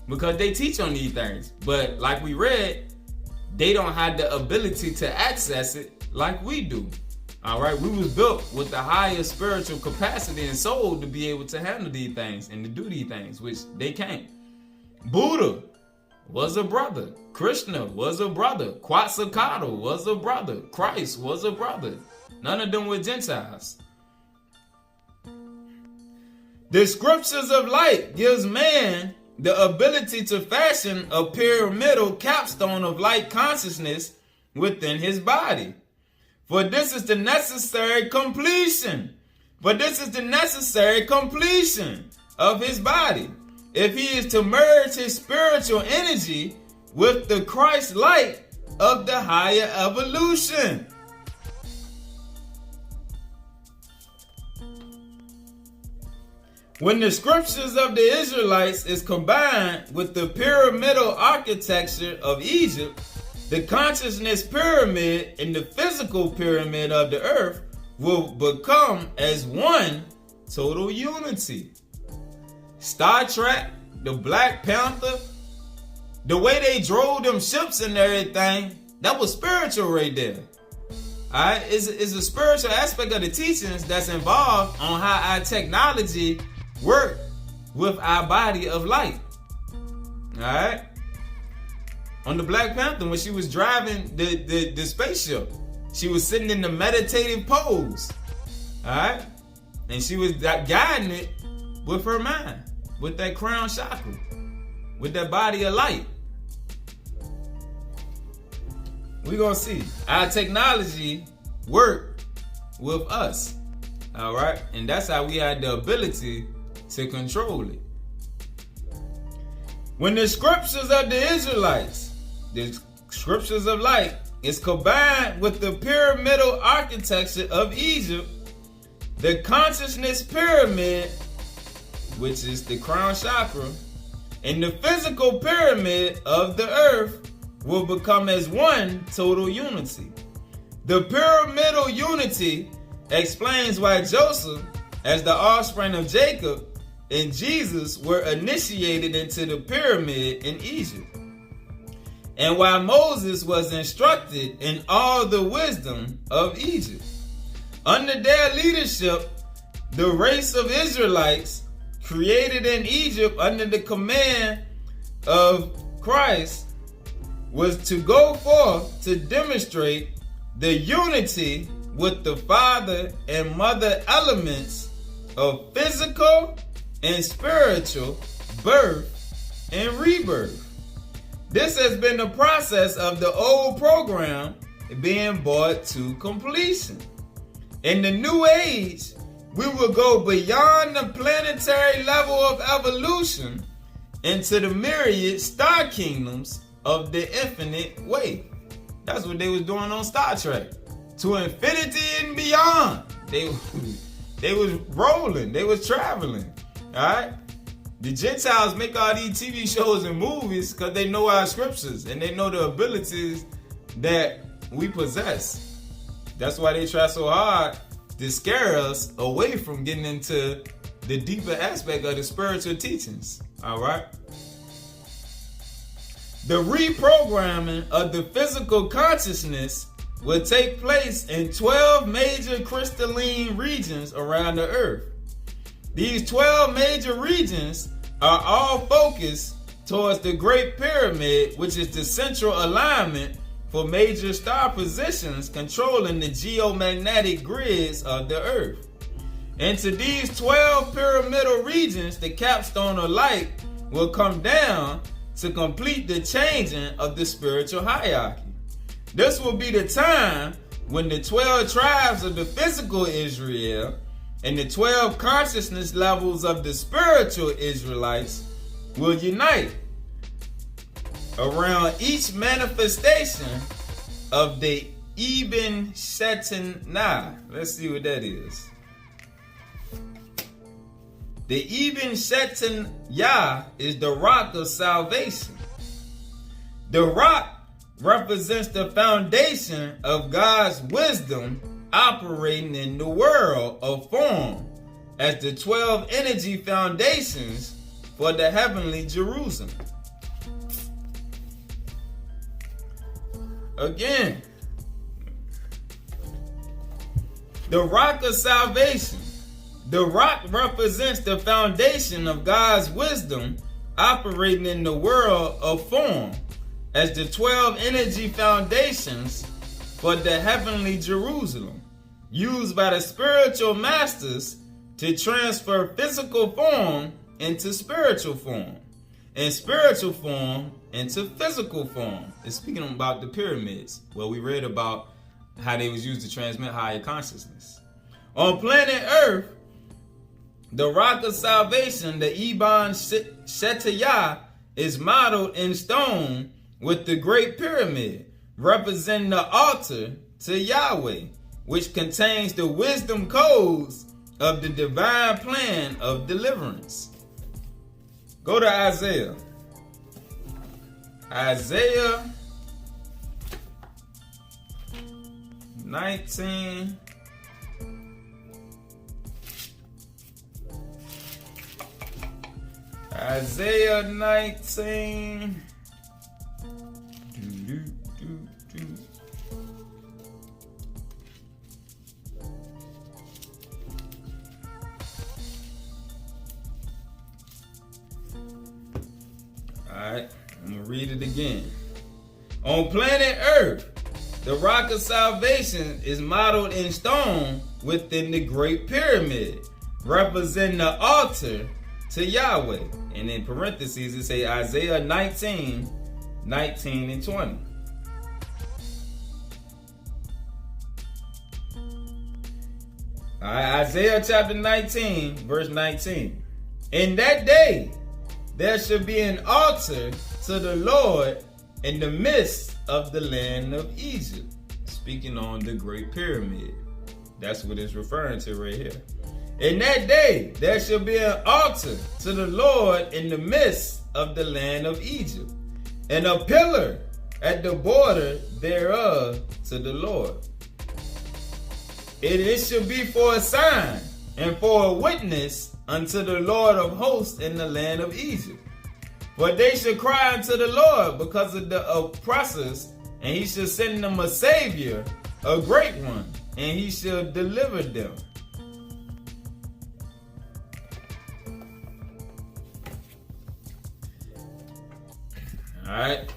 because they teach on these things. But like we read, they don't have the ability to access it like we do. All right, we was built with the highest spiritual capacity and soul to be able to handle these things and to do these things, which they can't. Buddha was a brother. Krishna was a brother. Quetzalcoatl was a brother. Christ was a brother. None of them were Gentiles. The scriptures of light gives man the ability to fashion a pyramidal capstone of light consciousness within his body. For this is the necessary completion. Of his body. If he is to merge his spiritual energy with the Christ light of the higher evolution. When the scriptures of the Israelites is combined with the pyramidal architecture of Egypt, the consciousness pyramid and the physical pyramid of the earth will become as one total unity. Star Trek, the Black Panther, the way they drove them ships and everything, that was spiritual right there. Alright, it's a spiritual aspect of the teachings that's involved on how our technology work with our body of light. Alright? On the Black Panther, when she was driving the spaceship, she was sitting in the meditative pose. Alright? And she was guiding it with her mind, with that crown chakra, with that body of light. We're gonna see. Our technology work with us. Alright? And that's how we had the ability to control it. When the scriptures of the Israelites, the scriptures of light, is combined with the pyramidal architecture of Egypt, the consciousness pyramid, which is the crown chakra, and the physical pyramid of the earth will become as one total unity. The pyramidal unity explains why Joseph, as the offspring of Jacob, and Jesus were initiated into the pyramid in Egypt, and why Moses was instructed in all the wisdom of Egypt. Under their leadership, the race of Israelites created in Egypt under the command of Christ was to go forth to demonstrate the unity with the father and mother elements of physical and spiritual birth and rebirth. This has been the process of the old program being brought to completion. In the new age, we will go beyond the planetary level of evolution into the myriad star kingdoms of the infinite way. That's what they was doing on Star Trek. To infinity and beyond. They was rolling. They was traveling. Alright? The Gentiles make all these TV shows and movies because they know our scriptures and they know the abilities that we possess. That's why they try so hard to scare us away from getting into the deeper aspect of the spiritual teachings. Alright? The reprogramming of the physical consciousness will take place in 12 major crystalline regions around the earth. These 12 major regions are all focused towards the Great Pyramid, which is the central alignment for major star positions controlling the geomagnetic grids of the earth. Into these 12 pyramidal regions, the capstone of light will come down to complete the changing of the spiritual hierarchy. This will be the time when the 12 tribes of the physical Israel and the 12 consciousness levels of the spiritual Israelites will unite around each manifestation of the Eben Shetana. Let's see what that is. The Eben Shetana is the rock of salvation. The rock represents the foundation of God's wisdom operating in the world of form as the 12 energy foundations for the heavenly Jerusalem. Again, the rock of salvation. The rock represents the foundation of God's wisdom operating in the world of form as the 12 energy foundations for the heavenly Jerusalem, used by the spiritual masters to transfer physical form into spiritual form, and spiritual form into physical form. It's speaking about the pyramids, where we read about how they was used to transmit higher consciousness. On planet Earth, the rock of salvation, the Eben Shetana, is modeled in stone with the Great Pyramid, representing the altar to Yahweh, which contains the wisdom codes of the divine plan of deliverance. Go to Isaiah. Isaiah 19. Isaiah 19. Alright, I'm going to read it again. On planet Earth, the rock of salvation is modeled in stone within the Great Pyramid, representing the altar to Yahweh. And in parentheses, it say Isaiah 19, 19 and 20. Alright, Isaiah chapter 19, verse 19. In that day, there shall be an altar to the Lord in the midst of the land of Egypt. Speaking on the Great Pyramid. That's what it's referring to right here. In that day, there shall be an altar to the Lord in the midst of the land of Egypt, and a pillar at the border thereof to the Lord. And it shall be for a sign and for a witness unto the Lord of hosts in the land of Egypt. For they shall cry unto the Lord because of the oppressors, and he shall send them a Savior, a great one, and he shall deliver them. Alright.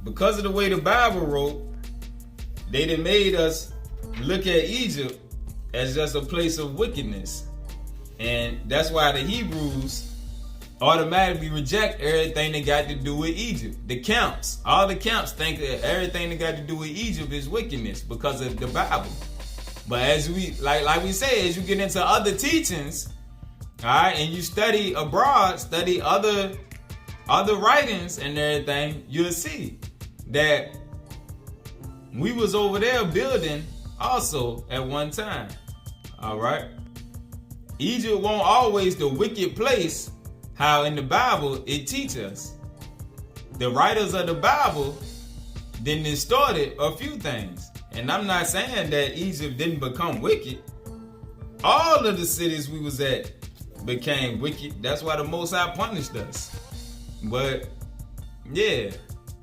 Because of the way the Bible wrote, they done made us look at Egypt as just a place of wickedness. And that's why the Hebrews automatically reject everything that got to do with Egypt. The camps, all the camps think that everything that got to do with Egypt is wickedness because of the Bible. But as we, like we say, as you get into other teachings, alright, and you study abroad, study other writings and everything, you'll see that we was over there building also at one time. Alright? Egypt won't always the wicked place, how in the Bible it teaches us. The writers of the Bible then distorted a few things. And I'm not saying that Egypt didn't become wicked. All of the cities we was at became wicked. That's why the Most High punished us. But yeah,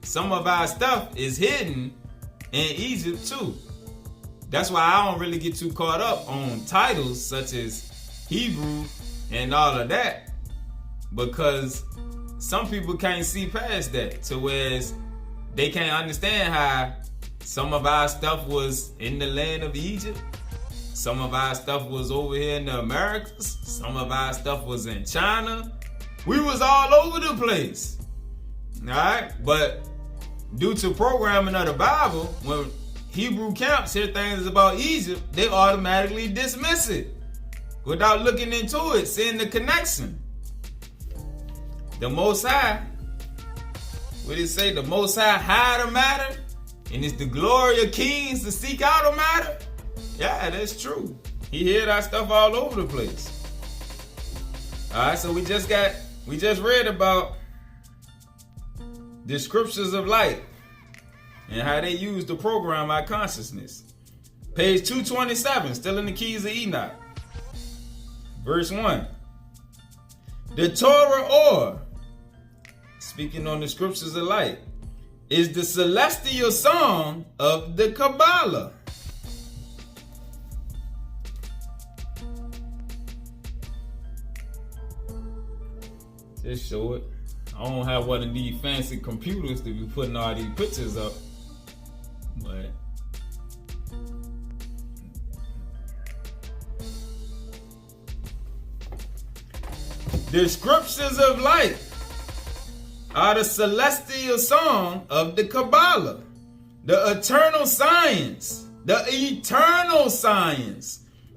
some of our stuff is hidden in Egypt too. That's why I don't really get too caught up on titles such as Hebrew and all of that, because some people can't see past that, to whereas they can't understand how some of our stuff was in the land of Egypt, some of our stuff was over here in the Americas, some of our stuff was in China. We was all over the place. Alright? But due to programming of the Bible, when Hebrew camps hear things about Egypt, they automatically dismiss it without looking into it, seeing the connection. The Most High, what did it say? The Most High hide a matter, and it's the glory of kings to seek out a matter. Yeah, that's true. He hid our stuff all over the place. Alright, so we just read about the scriptures of light and how they use to program our consciousness. Page 227, still in the Keys of Enoch. Verse 1. The Torah, or, speaking on the scriptures of light, is the celestial song of the Kabbalah. Just show it. I don't have one of these fancy computers to be putting all these pictures up, but the scriptures of light are the celestial song of the Kabbalah, the eternal science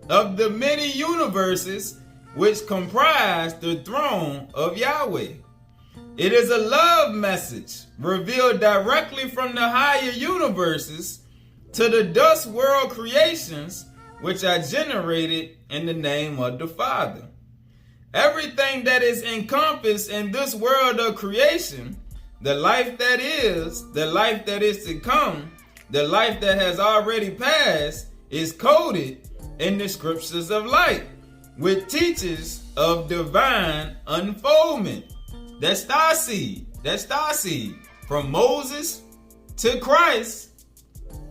of the many universes which comprise the throne of Yahweh. It is a love message revealed directly from the higher universes to the dust world creations which are generated in the name of the Father. Everything that is encompassed in this world of creation, the life that is, the life that is to come, the life that has already passed, is coded in the scriptures of light, which teaches of divine unfoldment. That's star seed. From Moses to Christ,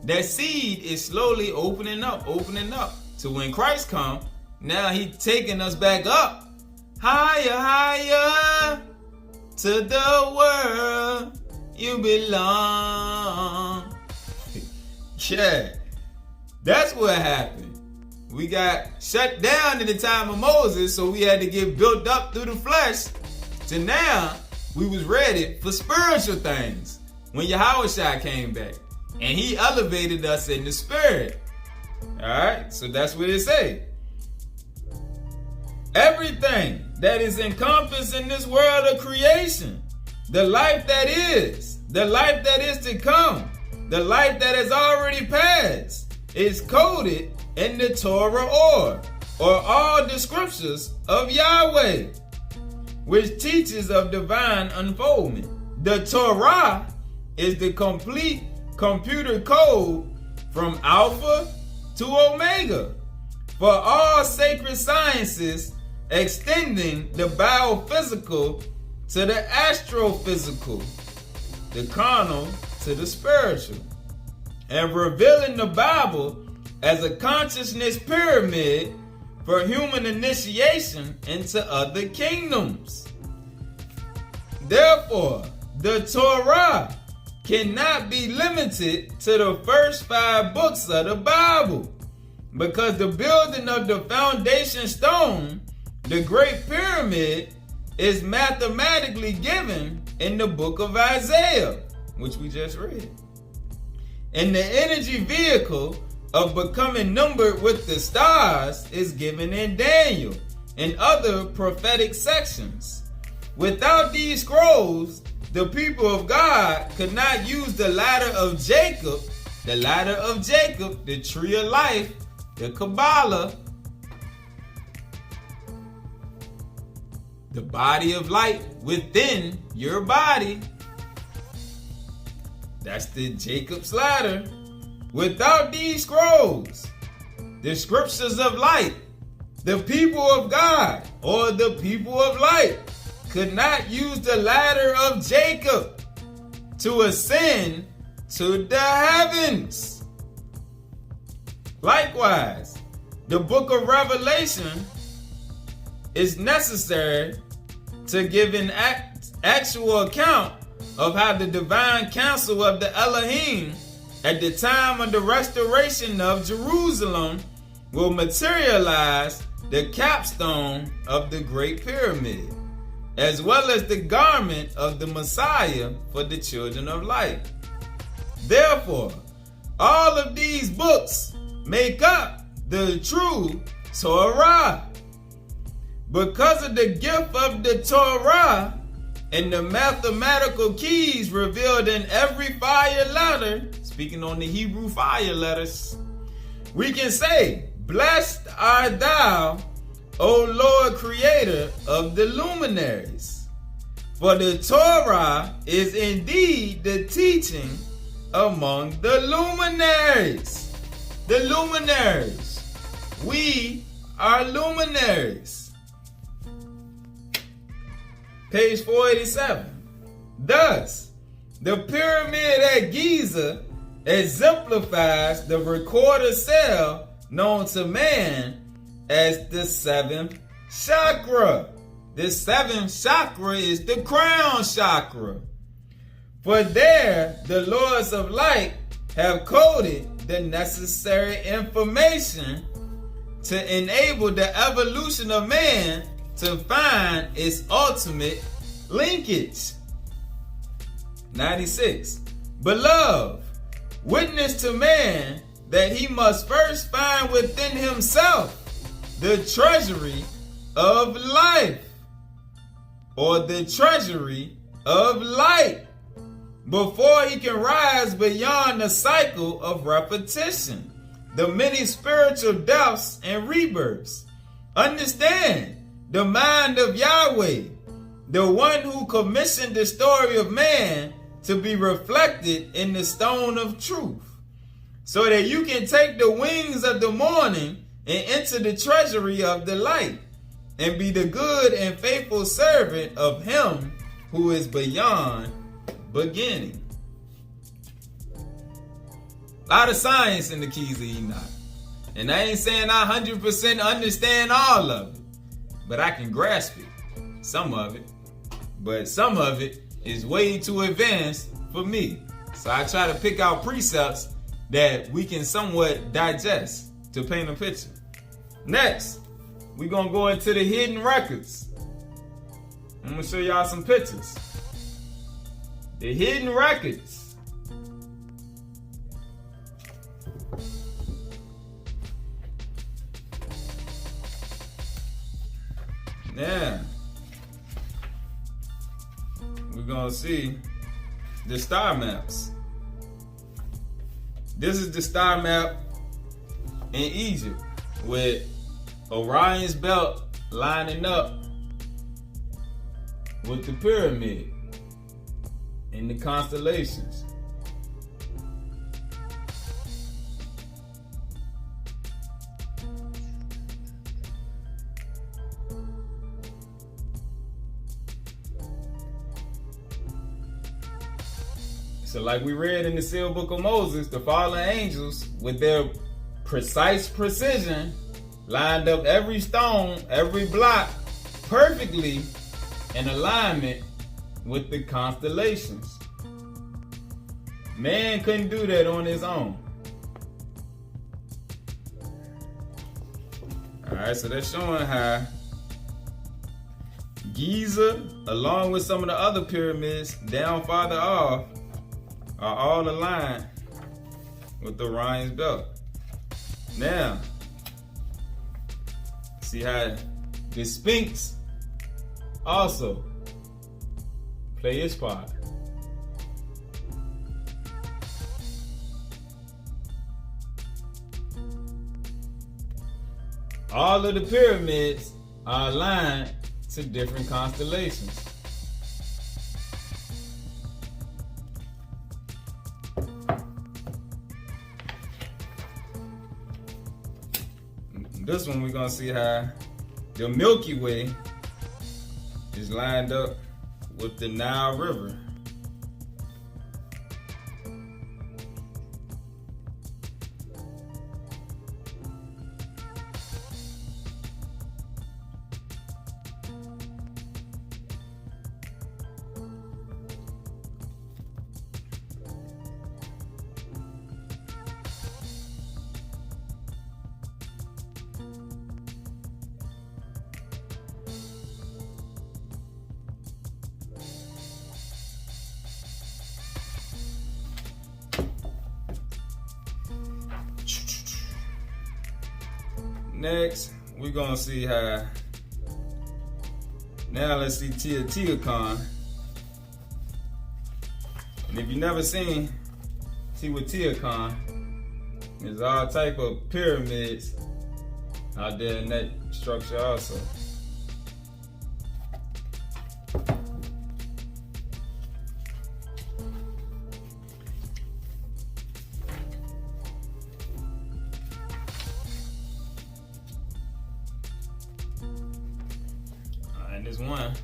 that seed is slowly opening up to when Christ comes. Now he's taking us back up, higher to the world you belong. Yeah, that's what happened. We got shut down in the time of Moses, so we had to get built up through the flesh. To now, we was ready for spiritual things when Yahushua came back, and he elevated us in the spirit. All right, so that's what it say. Everything that is encompassed in this world of creation, the life that is, the life that is to come, the life that has already passed, is coded in the Torah, or all the scriptures of Yahweh, which teaches of divine unfoldment. The Torah is the complete computer code from Alpha to Omega for all sacred sciences, extending the biophysical to the astrophysical, the carnal to the spiritual, and revealing the Bible as a consciousness pyramid for human initiation into other kingdoms. Therefore, the Torah cannot be limited to the first 5 books of the Bible, because the building of the foundation stone, the Great Pyramid, is mathematically given in the book of Isaiah, which we just read. And the energy vehicle of becoming numbered with the stars is given in Daniel and other prophetic sections. Without these scrolls, the people of God could not use the ladder of Jacob, the tree of life, the Kabbalah, the body of light within your body. That's the Jacob's ladder. Without these scrolls, the scriptures of light, the people of God, or the people of light, could not use the ladder of Jacob to ascend to the heavens. Likewise, the book of Revelation is necessary to give an actual account of how the divine council of the Elohim at the time of the restoration of Jerusalem will materialize the capstone of the Great Pyramid, as well as the garment of the Messiah for the children of light. Therefore, all of these books make up the true Torah. Because of the gift of the Torah and the mathematical keys revealed in every fire letter, speaking on the Hebrew fire letters, we can say, "Blessed art thou, O Lord, creator of the luminaries. For the Torah is indeed the teaching among the luminaries." The luminaries. We are luminaries. Page 487. Thus, the pyramid at Giza exemplifies the recorder cell known to man as the seventh chakra. The seventh chakra is the crown chakra. For there, the lords of light have coded the necessary information to enable the evolution of man to find its ultimate linkage. 96. Beloved, witness to man that he must first find within himself the treasury of life, or the treasury of light, before he can rise beyond the cycle of repetition, the many spiritual deaths and rebirths. Understand the mind of Yahweh, the one who commissioned the story of man to be reflected in the stone of truth, so that you can take the wings of the morning and enter the treasury of the light, and be the good and faithful servant of him who is beyond beginning. A lot of science in the keys of Enoch. And I ain't saying I 100% understand all of it, but I can grasp it, some of it. But some of it is way too advanced for me. So I try to pick out precepts that we can somewhat digest to paint a picture. Next, we're going to go into the hidden records. I'm going to show y'all some pictures. The hidden records. Now, we're going to see the star maps. This is the star map in Egypt with Orion's belt lining up with the pyramid in the constellations. So like we read in the sealed book of Moses, the fallen angels with their precise precision lined up every stone, every block perfectly in alignment with the constellations. Man couldn't do that on his own. Alright, so that's showing how Giza, along with some of the other pyramids down farther off, are all aligned with Orion's belt. Now, see how the Sphinx also play its part. All of the pyramids are aligned to different constellations. This one we're gonna see how the Milky Way is lined up with the Nile River. Next, we're gonna see how. Now let's see Teotihuacan. And if you've never seen Teotihuacan, there's all type of pyramids out there in that structure also. And this one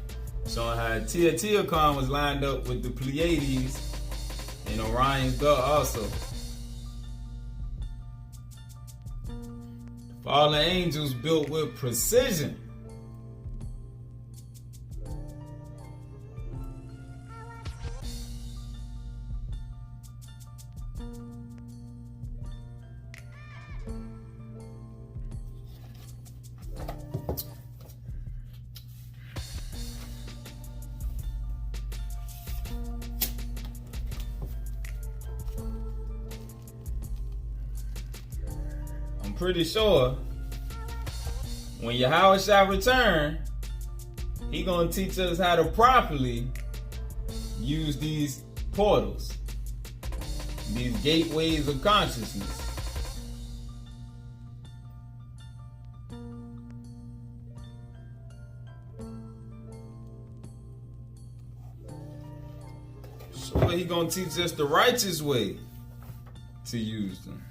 showing how Teotihuacan was lined up with the Pleiades and Orion's belt also. The fallen angels built with precision. Pretty sure when Yahweh shall return, he gonna teach us how to properly use these portals, these gateways of consciousness. So he gonna teach us the righteous way to use them.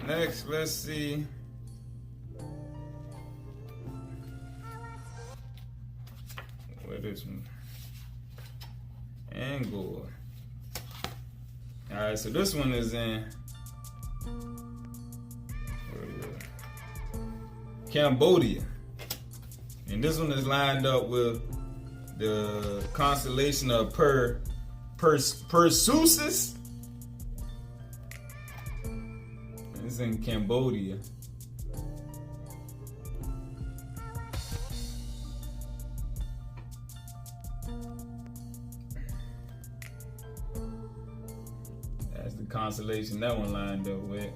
Next, let's see. Where this one? Angor. Alright, so this one is in Cambodia. And this one is lined up with the constellation of Perseus. It's in Cambodia. That's the constellation that one lined up with.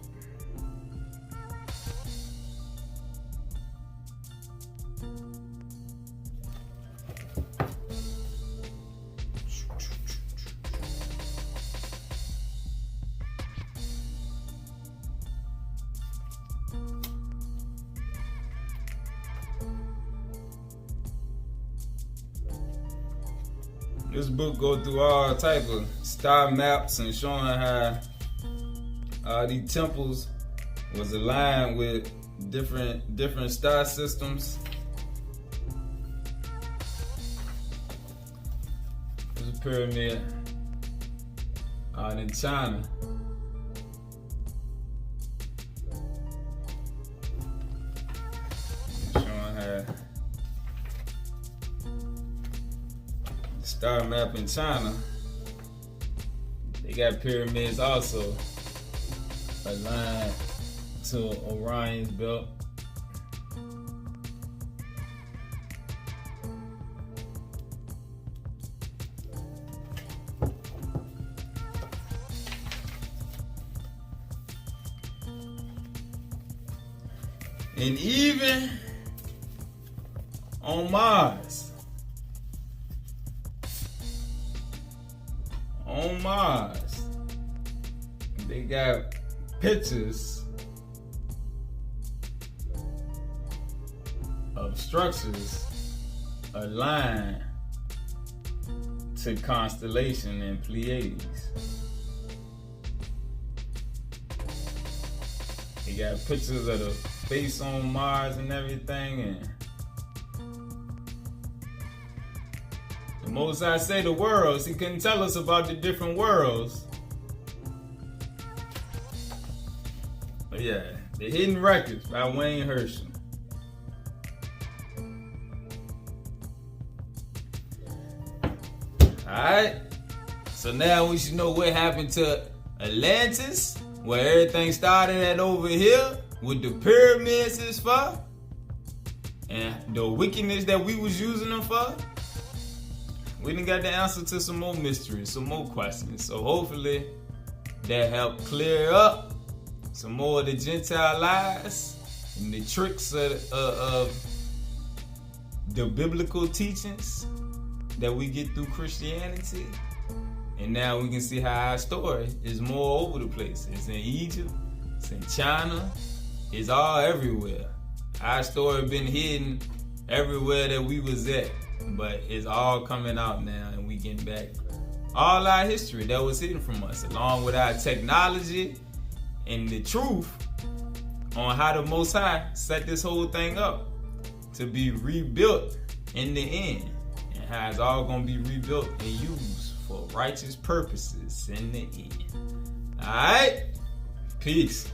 This book go through all type of star maps and showing how these temples was aligned with different star systems. There's a pyramid out in China. Showing how star map in China, they got pyramids also aligned to Orion's belt. And even on Mars. On Mars, they got pictures of structures aligned to Constellation and Pleiades. They got pictures of the face on Mars and everything, and the Most High say the worlds. He couldn't tell us about the different worlds. But yeah, The Hidden Records by Wayne Herschel. Alright, so now we should know what happened to Atlantis, where everything started at over here, with the pyramids is for, and the wickedness that we was using them for. We done got the answer to some more mysteries, some more questions. So hopefully that helped clear up some more of the Gentile lies and the tricks of the biblical teachings that we get through Christianity. And now we can see how our story is more over the place. It's in Egypt, it's in China, it's all everywhere. Our story been hidden everywhere that we was at, but it's all coming out now, and we getting back all our history that was hidden from us, along with our technology and the truth on how the Most High set this whole thing up to be rebuilt in the end, and how it's all gonna be rebuilt and used for righteous purposes in the end. All right, peace.